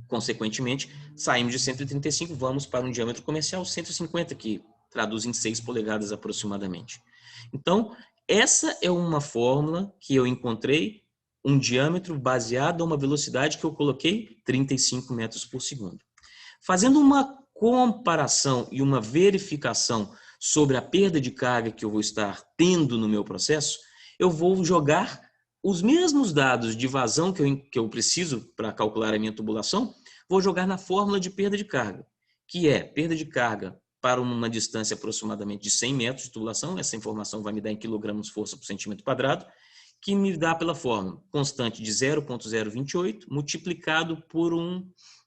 Speaker 1: Consequentemente, saímos de 135, vamos para um diâmetro comercial 150, que traduz em 6 polegadas aproximadamente. Então, essa é uma fórmula que eu encontrei, um diâmetro baseado a uma velocidade que eu coloquei 35 metros por segundo. Fazendo uma comparação e uma verificação sobre a perda de carga que eu vou estar tendo no meu processo, eu vou jogar os mesmos dados de vazão que eu preciso para calcular a minha tubulação, vou jogar na fórmula de perda de carga, que é perda de carga para uma distância aproximadamente de 100 metros de tubulação, essa informação vai me dar em quilogramos força por centímetro quadrado, que me dá pela fórmula constante de 0,028 multiplicado por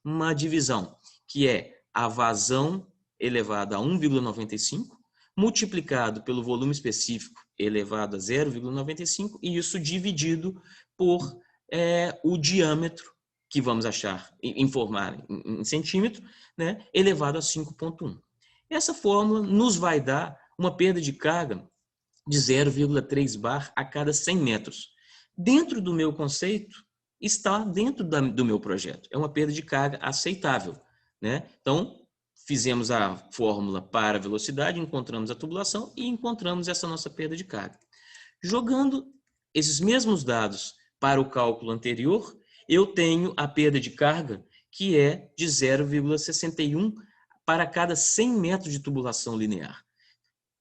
Speaker 1: uma divisão, que é a vazão elevado a 1,95, multiplicado pelo volume específico elevado a 0,95, e isso dividido por o diâmetro, que vamos achar, informar em centímetro, né, elevado a 5,1. Essa fórmula nos vai dar uma perda de carga de 0,3 bar a cada 100 metros. dentro do meu conceito, está dentro do meu projeto. É uma perda de carga aceitável, né? Então, fizemos a fórmula para a velocidade, encontramos a tubulação e encontramos essa nossa perda de carga. Jogando esses mesmos dados para o cálculo anterior, eu tenho a perda de carga, que é de 0,61 para cada 100 metros de tubulação linear.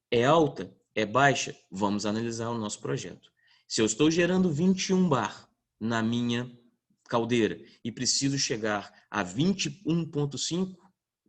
Speaker 1: É alta? É baixa? Vamos analisar o nosso projeto. Se eu estou gerando 21 bar na minha caldeira e preciso chegar a 21,5,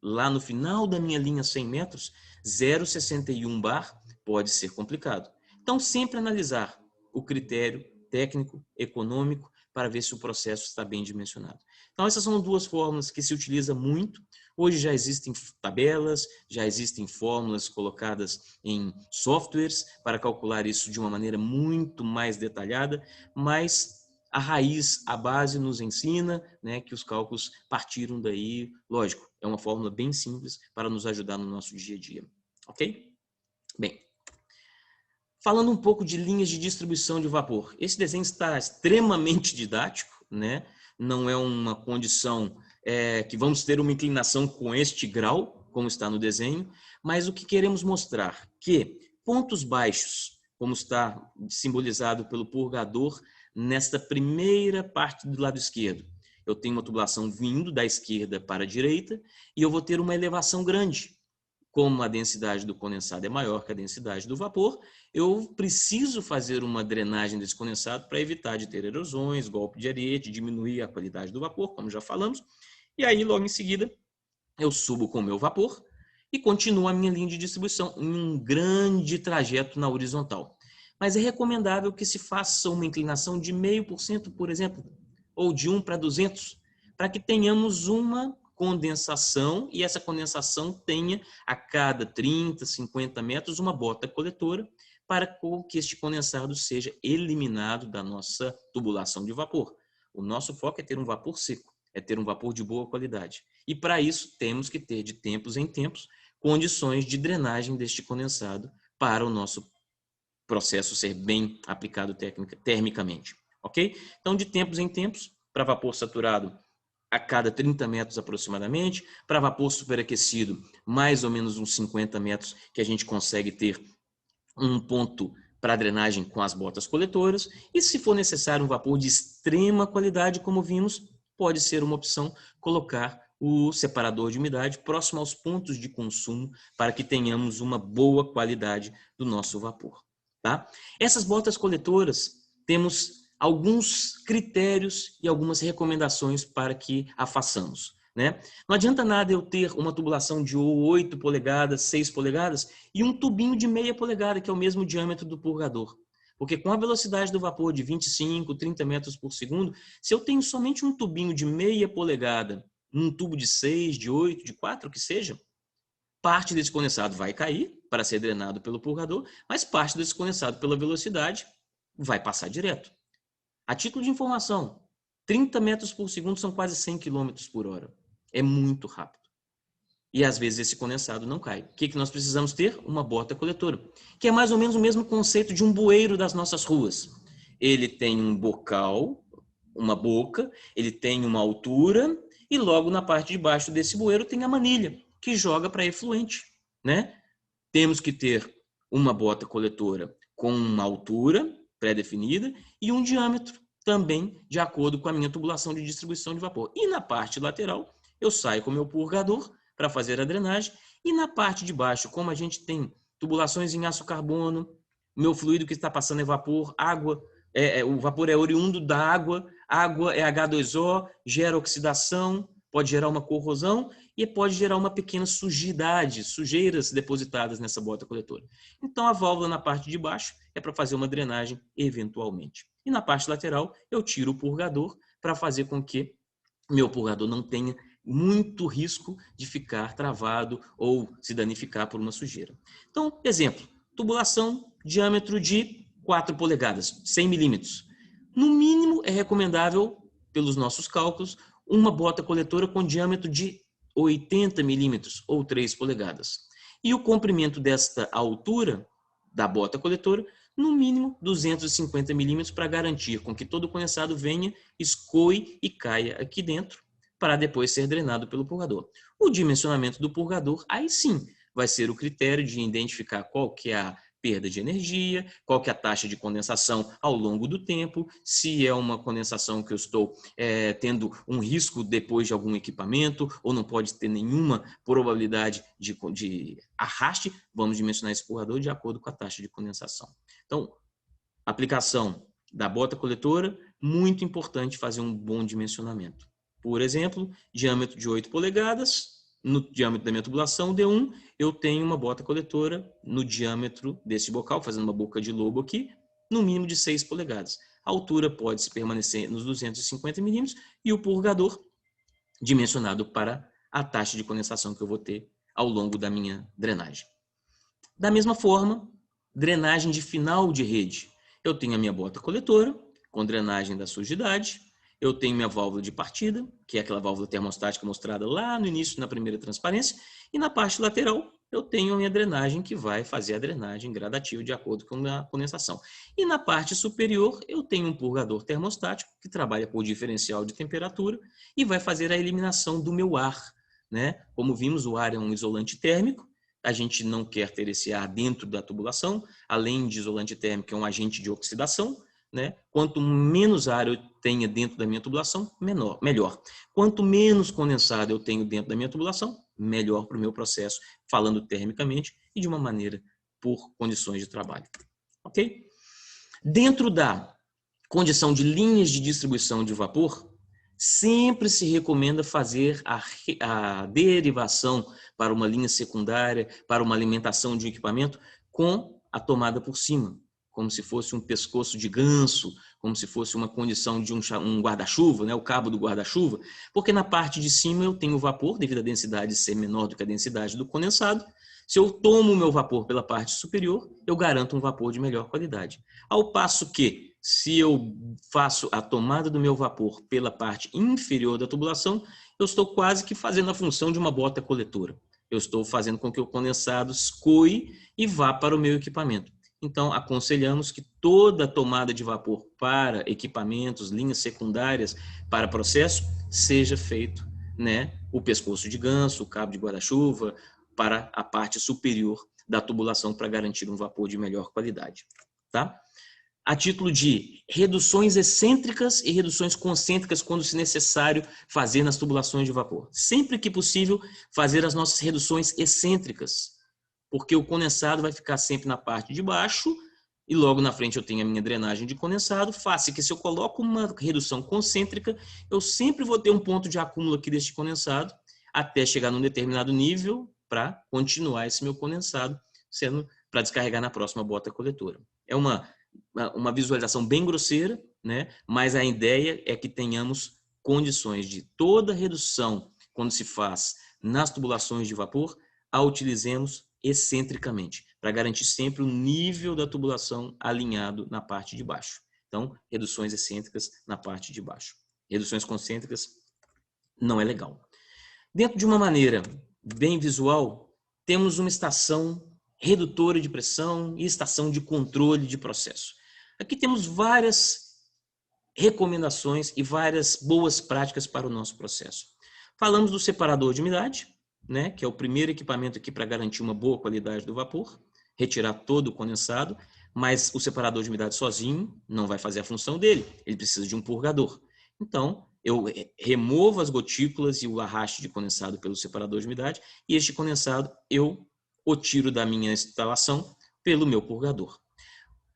Speaker 1: lá no final da minha linha 100 metros, 0,61 bar pode ser complicado. Então, sempre analisar o critério técnico, econômico, para ver se o processo está bem dimensionado. Então, essas são duas fórmulas que se utiliza muito. Hoje já existem tabelas, já existem fórmulas colocadas em softwares para calcular isso de uma maneira muito mais detalhada, mas a raiz, a base nos ensina, né, que os cálculos partiram daí. Lógico, é uma fórmula bem simples para nos ajudar no nosso dia a dia. Ok? Bem, falando um pouco de linhas de distribuição de vapor. Esse desenho está extremamente didático, né? Não é uma condição que vamos ter uma inclinação com este grau, como está no desenho, mas o que queremos mostrar? Que pontos baixos, como está simbolizado pelo purgador, nesta primeira parte do lado esquerdo, eu tenho uma tubulação vindo da esquerda para a direita e eu vou ter uma elevação grande. Como a densidade do condensado é maior que a densidade do vapor, eu preciso fazer uma drenagem desse condensado para evitar de ter erosões, golpe de ariete, diminuir a qualidade do vapor, como já falamos. E aí, logo em seguida, eu subo com o meu vapor e continuo a minha linha de distribuição em um grande trajeto na horizontal. Mas é recomendável que se faça uma inclinação de 0,5%, por exemplo, ou de 1 para 200, para que tenhamos uma condensação e essa condensação tenha a cada 30, 50 metros uma bota coletora para que este condensado seja eliminado da nossa tubulação de vapor. O nosso foco é ter um vapor seco, é ter um vapor de boa qualidade. E para isso temos que ter de tempos em tempos condições de drenagem deste condensado para o nosso processo ser bem aplicado termicamente. Ok? Então, de tempos em tempos, para vapor saturado, a cada 30 metros aproximadamente, para vapor superaquecido, mais ou menos uns 50 metros que a gente consegue ter um ponto para drenagem com as botas coletoras, e se for necessário um vapor de extrema qualidade, como vimos, pode ser uma opção colocar o separador de umidade próximo aos pontos de consumo para que tenhamos uma boa qualidade do nosso vapor. Tá? Essas botas coletoras, temos alguns critérios e algumas recomendações para que a façamos. Né? Não adianta nada eu ter uma tubulação de 8 polegadas, 6 polegadas e um tubinho de meia polegada, que é o mesmo diâmetro do purgador. Porque com a velocidade do vapor de 25, 30 metros por segundo, se eu tenho somente um tubinho de meia polegada, um tubo de 6, de 8, de 4, que seja, parte desse condensado vai cair para ser drenado pelo purgador, mas parte desse condensado pela velocidade vai passar direto. A título de informação, 30 metros por segundo são quase 100 km por hora. É muito rápido. E às vezes esse condensado não cai. O que nós precisamos ter? Uma bota coletora, que é mais ou menos o mesmo conceito de um bueiro das nossas ruas. Ele tem um bocal, uma boca, ele tem uma altura e logo na parte de baixo desse bueiro tem a manilha, que joga para efluente. Né? Temos que ter uma bota coletora com uma altura pré-definida e um diâmetro também de acordo com a minha tubulação de distribuição de vapor. E na parte lateral, eu saio com o meu purgador para fazer a drenagem. E na parte de baixo, como a gente tem tubulações em aço carbono, meu fluido que está passando é vapor, água, o vapor é oriundo da água é H2O, gera oxidação, pode gerar uma corrosão e pode gerar uma pequena sujeiras depositadas nessa bota coletora. Então, a válvula na parte de baixo é para fazer uma drenagem eventualmente. E na parte lateral, eu tiro o purgador para fazer com que meu purgador não tenha muito risco de ficar travado ou se danificar por uma sujeira. Então, exemplo, tubulação, diâmetro de 4 polegadas, 100 milímetros. No mínimo, é recomendável, pelos nossos cálculos, uma bota coletora com diâmetro de 80 milímetros ou 3 polegadas. E o comprimento desta altura da bota coletora no mínimo 250 milímetros para garantir com que todo o condensado venha, escoe e caia aqui dentro para depois ser drenado pelo purgador. O dimensionamento do purgador, aí sim, vai ser o critério de identificar qual que é a perda de energia, qual que é a taxa de condensação ao longo do tempo, se é uma condensação que eu estou tendo um risco depois de algum equipamento, ou não pode ter nenhuma probabilidade de arraste, vamos dimensionar esse purgador de acordo com a taxa de condensação. Então, aplicação da bota coletora, muito importante fazer um bom dimensionamento. Por exemplo, diâmetro de 8 polegadas, no diâmetro da minha tubulação D1, eu tenho uma bota coletora no diâmetro desse bocal, fazendo uma boca de lobo aqui, no mínimo de 6 polegadas. A altura pode permanecer nos 250 milímetros e o purgador dimensionado para a taxa de condensação que eu vou ter ao longo da minha drenagem. Da mesma forma, drenagem de final de rede. Eu tenho a minha bota coletora, com drenagem da sujidade. Eu tenho minha válvula de partida, que é aquela válvula termostática mostrada lá no início, na primeira transparência. E na parte lateral, eu tenho a minha drenagem, que vai fazer a drenagem gradativa de acordo com a condensação. E na parte superior, eu tenho um purgador termostático, que trabalha por diferencial de temperatura e vai fazer a eliminação do meu ar, né? Como vimos, o ar é um isolante térmico. A gente não quer ter esse ar dentro da tubulação, além de isolante térmico, é um agente de oxidação, né? Quanto menos ar eu tenha dentro da minha tubulação, melhor. Quanto menos condensado eu tenho dentro da minha tubulação, melhor para o meu processo, falando termicamente e de uma maneira por condições de trabalho. Ok? Dentro da condição de linhas de distribuição de vapor, sempre se recomenda fazer a derivação para uma linha secundária, para uma alimentação de um equipamento, com a tomada por cima, como se fosse um pescoço de ganso, como se fosse uma condição de um guarda-chuva, né, o cabo do guarda-chuva, porque na parte de cima eu tenho vapor, devido à densidade ser menor do que a densidade do condensado. Se eu tomo o meu vapor pela parte superior, eu garanto um vapor de melhor qualidade. Ao passo que, se eu faço a tomada do meu vapor pela parte inferior da tubulação, eu estou quase que fazendo a função de uma bota coletora. Eu estou fazendo com que o condensado escoe e vá para o meu equipamento. Então, aconselhamos que toda tomada de vapor para equipamentos, linhas secundárias para processo, seja feito, né, o pescoço de ganso, o cabo de guarda-chuva, para a parte superior da tubulação para garantir um vapor de melhor qualidade. Tá? A título de reduções excêntricas e reduções concêntricas quando se necessário fazer nas tubulações de vapor. Sempre que possível, fazer as nossas reduções excêntricas, porque o condensado vai ficar sempre na parte de baixo e logo na frente eu tenho a minha drenagem de condensado. Faça que se eu coloco uma redução concêntrica, eu sempre vou ter um ponto de acúmulo aqui deste condensado até chegar num determinado nível para continuar esse meu condensado sendo para descarregar na próxima bota coletora. É uma visualização bem grosseira, né? Mas a ideia é que tenhamos condições de toda redução, quando se faz nas tubulações de vapor, a utilizemos excentricamente, para garantir sempre o nível da tubulação alinhado na parte de baixo. Então, reduções excêntricas na parte de baixo. Reduções concêntricas não é legal. Dentro de uma maneira bem visual, temos uma estação redutora de pressão e estação de controle de processo. Aqui temos várias recomendações e várias boas práticas para o nosso processo. Falamos do separador de umidade, né, que é o primeiro equipamento aqui para garantir uma boa qualidade do vapor, retirar todo o condensado, mas o separador de umidade sozinho não vai fazer a função dele, ele precisa de um purgador. Então, eu removo as gotículas e o arraste de condensado pelo separador de umidade e este condensado eu o tiro da minha instalação pelo meu purgador.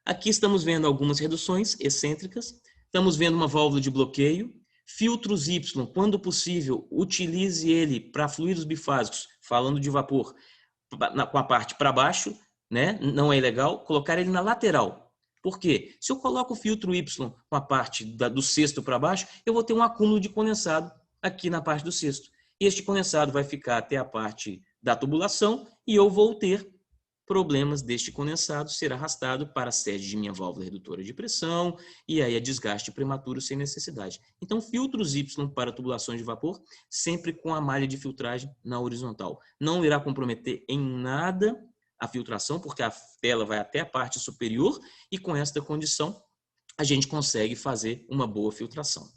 Speaker 1: Aqui estamos vendo algumas reduções excêntricas, estamos vendo uma válvula de bloqueio, filtros Y, quando possível, utilize ele para fluidos bifásicos, falando de vapor, com a parte para baixo, né? Não é legal, colocar ele na lateral. Por quê? Se eu coloco o filtro Y com a parte do cesto para baixo, eu vou ter um acúmulo de condensado aqui na parte do cesto. Este condensado vai ficar até a parte da tubulação e eu vou ter problemas deste condensado ser arrastado para a sede de minha válvula redutora de pressão e aí a desgaste prematuro sem necessidade. Então, filtros Y para tubulações de vapor, sempre com a malha de filtragem na horizontal. Não irá comprometer em nada a filtração, porque a tela vai até a parte superior e com esta condição a gente consegue fazer uma boa filtração.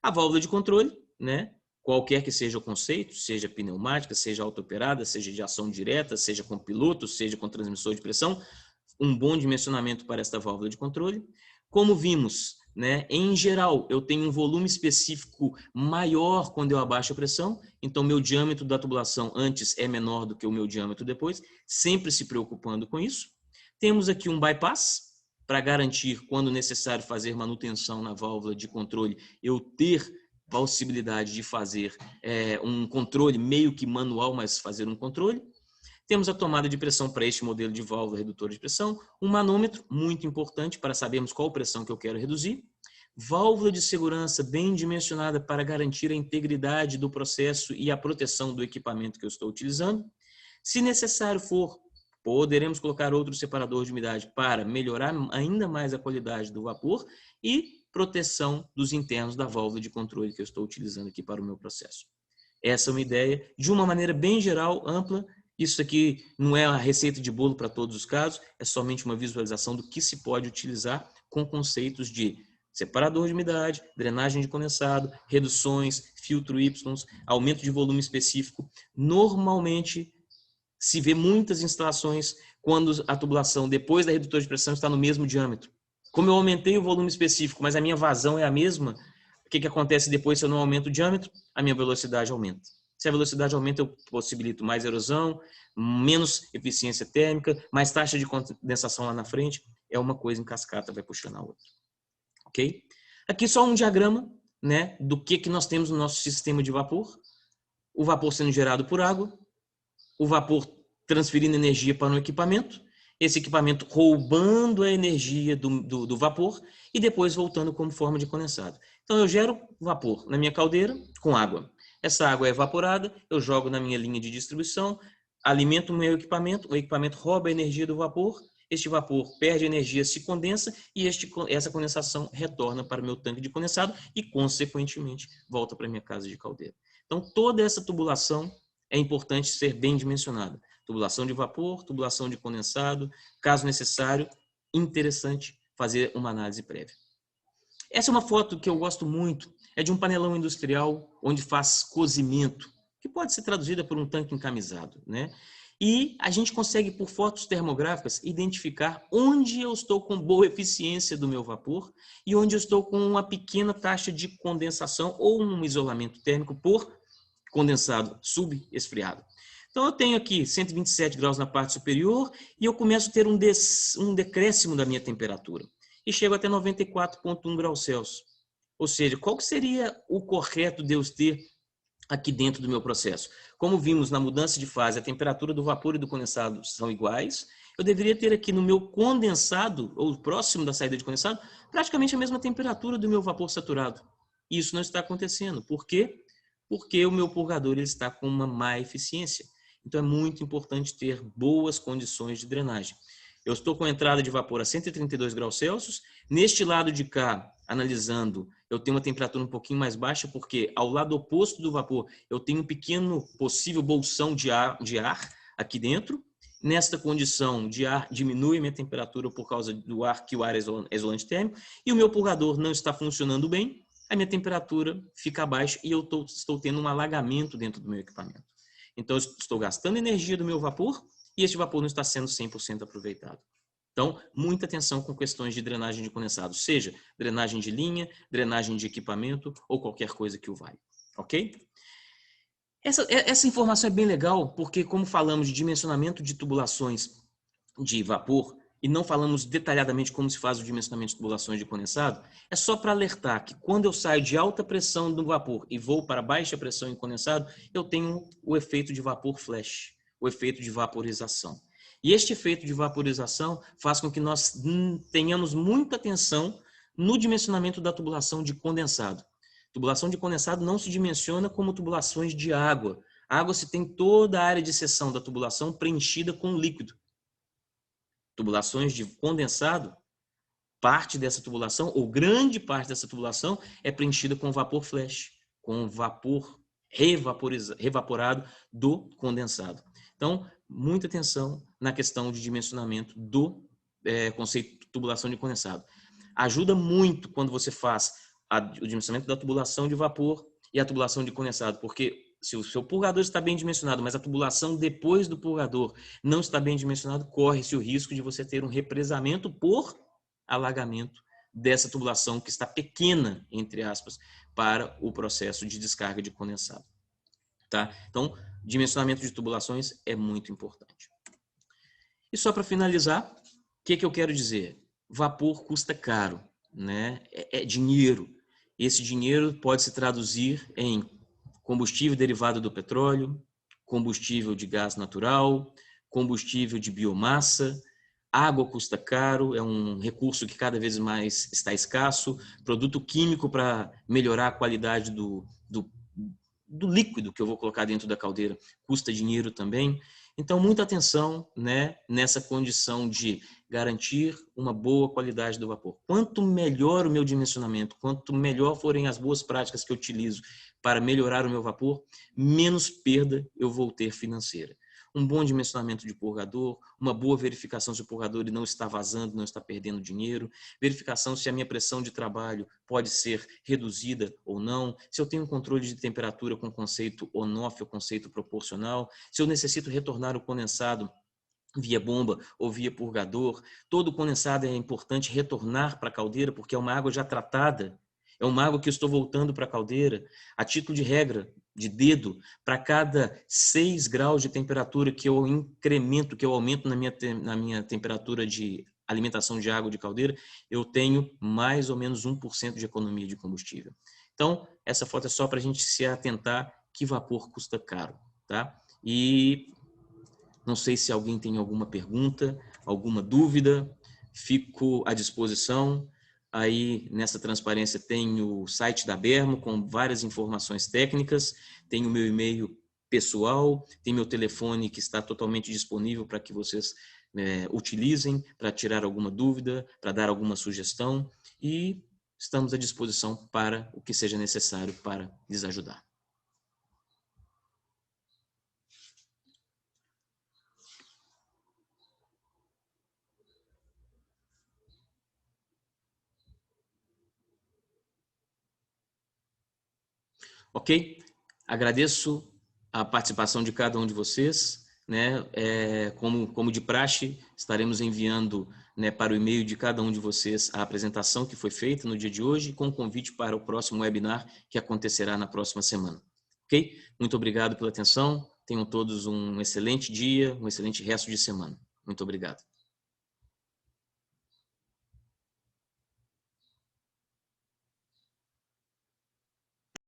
Speaker 1: A válvula de controle, né? Qualquer que seja o conceito, seja pneumática, seja auto-operada, seja de ação direta, seja com piloto, seja com transmissor de pressão, um bom dimensionamento para esta válvula de controle. Como vimos, né, em geral, eu tenho um volume específico maior quando eu abaixo a pressão, então meu diâmetro da tubulação antes é menor do que o meu diâmetro depois, sempre se preocupando com isso. Temos aqui um bypass, para garantir, quando necessário fazer manutenção na válvula de controle, eu ter possibilidade de fazer um controle meio que manual, mas fazer um controle. Temos a tomada de pressão para este modelo de válvula redutora de pressão, um manômetro, muito importante para sabermos qual pressão que eu quero reduzir, válvula de segurança bem dimensionada para garantir a integridade do processo e a proteção do equipamento que eu estou utilizando. Se necessário for, poderemos colocar outro separador de umidade para melhorar ainda mais a qualidade do vapor e proteção dos internos da válvula de controle que eu estou utilizando aqui para o meu processo. Essa é uma ideia, de uma maneira bem geral, ampla. Isso aqui não é a receita de bolo para todos os casos, é somente uma visualização do que se pode utilizar com conceitos de separador de umidade, drenagem de condensado, reduções, filtro Y, aumento de volume específico. Normalmente, se vê muitas instalações quando a tubulação, depois da redutora de pressão, está no mesmo diâmetro. Como eu aumentei o volume específico, mas a minha vazão é a mesma, o que acontece depois se eu não aumento o diâmetro? A minha velocidade aumenta. Se a velocidade aumenta, eu possibilito mais erosão, menos eficiência térmica, mais taxa de condensação lá na frente. É uma coisa em cascata, vai puxando a outra. Ok? Aqui só um diagrama, né, do que nós temos no nosso sistema de vapor. O vapor sendo gerado por água, o vapor transferindo energia para um equipamento, esse equipamento roubando a energia do vapor e depois voltando como forma de condensado. Então eu gero vapor na minha caldeira com água. Essa água é evaporada, eu jogo na minha linha de distribuição, alimento o meu equipamento, o equipamento rouba a energia do vapor, este vapor perde energia, se condensa e essa condensação retorna para o meu tanque de condensado e, consequentemente, volta para a minha casa de caldeira. Então, toda essa tubulação é importante ser bem dimensionada. Tubulação de vapor, tubulação de condensado, caso necessário, interessante fazer uma análise prévia. Essa é uma foto que eu gosto muito, é de um panelão industrial onde faz cozimento, que pode ser traduzida por um tanque encamisado, né? E a gente consegue, por fotos termográficas, identificar onde eu estou com boa eficiência do meu vapor e onde eu estou com uma pequena taxa de condensação ou um isolamento térmico por condensado subesfriado. Então eu tenho aqui 127 graus na parte superior e eu começo a ter um decréscimo da minha temperatura e chego até 94,1 graus Celsius. Ou seja, qual que seria o correto de eu ter aqui dentro do meu processo? Como vimos na mudança de fase, a temperatura do vapor e do condensado são iguais, eu deveria ter aqui no meu condensado, ou próximo da saída de condensado, praticamente a mesma temperatura do meu vapor saturado. Isso não está acontecendo. Por quê? Porque o meu purgador ele está com uma má eficiência. Então é muito importante ter boas condições de drenagem. Eu estou com a entrada de vapor a 132 graus Celsius. Neste lado de cá, analisando, eu tenho uma temperatura um pouquinho mais baixa, porque ao lado oposto do vapor, eu tenho um pequeno possível bolsão de ar aqui dentro. Nesta condição de ar, diminui a minha temperatura por causa do ar, que o ar é isolante térmico, e o meu purgador não está funcionando bem, a minha temperatura fica baixa e eu estou tendo um alagamento dentro do meu equipamento. Então, eu estou gastando energia do meu vapor e este vapor não está sendo 100% aproveitado. Então, muita atenção com questões de drenagem de condensado, seja drenagem de linha, drenagem de equipamento ou qualquer coisa que o valha, ok? Essa informação é bem legal porque, como falamos de dimensionamento de tubulações de vapor e não falamos detalhadamente como se faz o dimensionamento de tubulações de condensado, é só para alertar que quando eu saio de alta pressão do vapor e vou para baixa pressão em condensado, eu tenho o efeito de vapor flash, o efeito de vaporização. E este efeito de vaporização faz com que nós tenhamos muita atenção no dimensionamento da tubulação de condensado. Tubulação de condensado não se dimensiona como tubulações de água. A água se tem toda a área de seção da tubulação preenchida com líquido. Tubulações de condensado, parte dessa tubulação, ou grande parte dessa tubulação, é preenchida com vapor flash, com vapor revaporado do condensado. Então, muita atenção na questão de dimensionamento do conceito de tubulação de condensado. Ajuda muito quando você faz o dimensionamento da tubulação de vapor e a tubulação de condensado, porque se o seu purgador está bem dimensionado, mas a tubulação depois do purgador não está bem dimensionado, corre-se o risco de você ter um represamento por alagamento dessa tubulação que está pequena, entre aspas, para o processo de descarga de condensado. Tá? Então, dimensionamento de tubulações é muito importante. E só para finalizar, o que eu quero dizer? Vapor custa caro, né? É dinheiro. Esse dinheiro pode se traduzir em combustível derivado do petróleo, combustível de gás natural, combustível de biomassa, água custa caro, é um recurso que cada vez mais está escasso, produto químico para melhorar a qualidade do líquido que eu vou colocar dentro da caldeira custa dinheiro também. Então, muita atenção, né, nessa condição de garantir uma boa qualidade do vapor. Quanto melhor o meu dimensionamento, quanto melhor forem as boas práticas que eu utilizo para melhorar o meu vapor, menos perda eu vou ter financeira. Um bom dimensionamento de purgador, uma boa verificação se o purgador não está vazando, não está perdendo dinheiro, verificação se a minha pressão de trabalho pode ser reduzida ou não, se eu tenho um controle de temperatura com conceito on-off ou conceito proporcional, se eu necessito retornar o condensado via bomba ou via purgador. Todo condensado é importante retornar para a caldeira porque é uma água já tratada, é uma água que eu estou voltando para a caldeira. A título de regra, de dedo, para cada 6 graus de temperatura que eu incremento, que eu aumento na minha temperatura de alimentação de água de caldeira, eu tenho mais ou menos 1% de economia de combustível. Então, essa foto é só para a gente se atentar que vapor custa caro, tá? E não sei se alguém tem alguma pergunta, alguma dúvida, fico à disposição. Aí nessa transparência tem o site da Bermo com várias informações técnicas, tem o meu e-mail pessoal, tem meu telefone que está totalmente disponível para que vocês utilizem para tirar alguma dúvida, para dar alguma sugestão e estamos à disposição para o que seja necessário para lhes ajudar. Ok? Agradeço a participação de cada um de vocês, né? Como de praxe, estaremos enviando, né, para o e-mail de cada um de vocês a apresentação que foi feita no dia de hoje, com convite para o próximo webinar que acontecerá na próxima semana. Ok? Muito obrigado pela atenção. Tenham todos um excelente dia, um excelente resto de semana. Muito obrigado.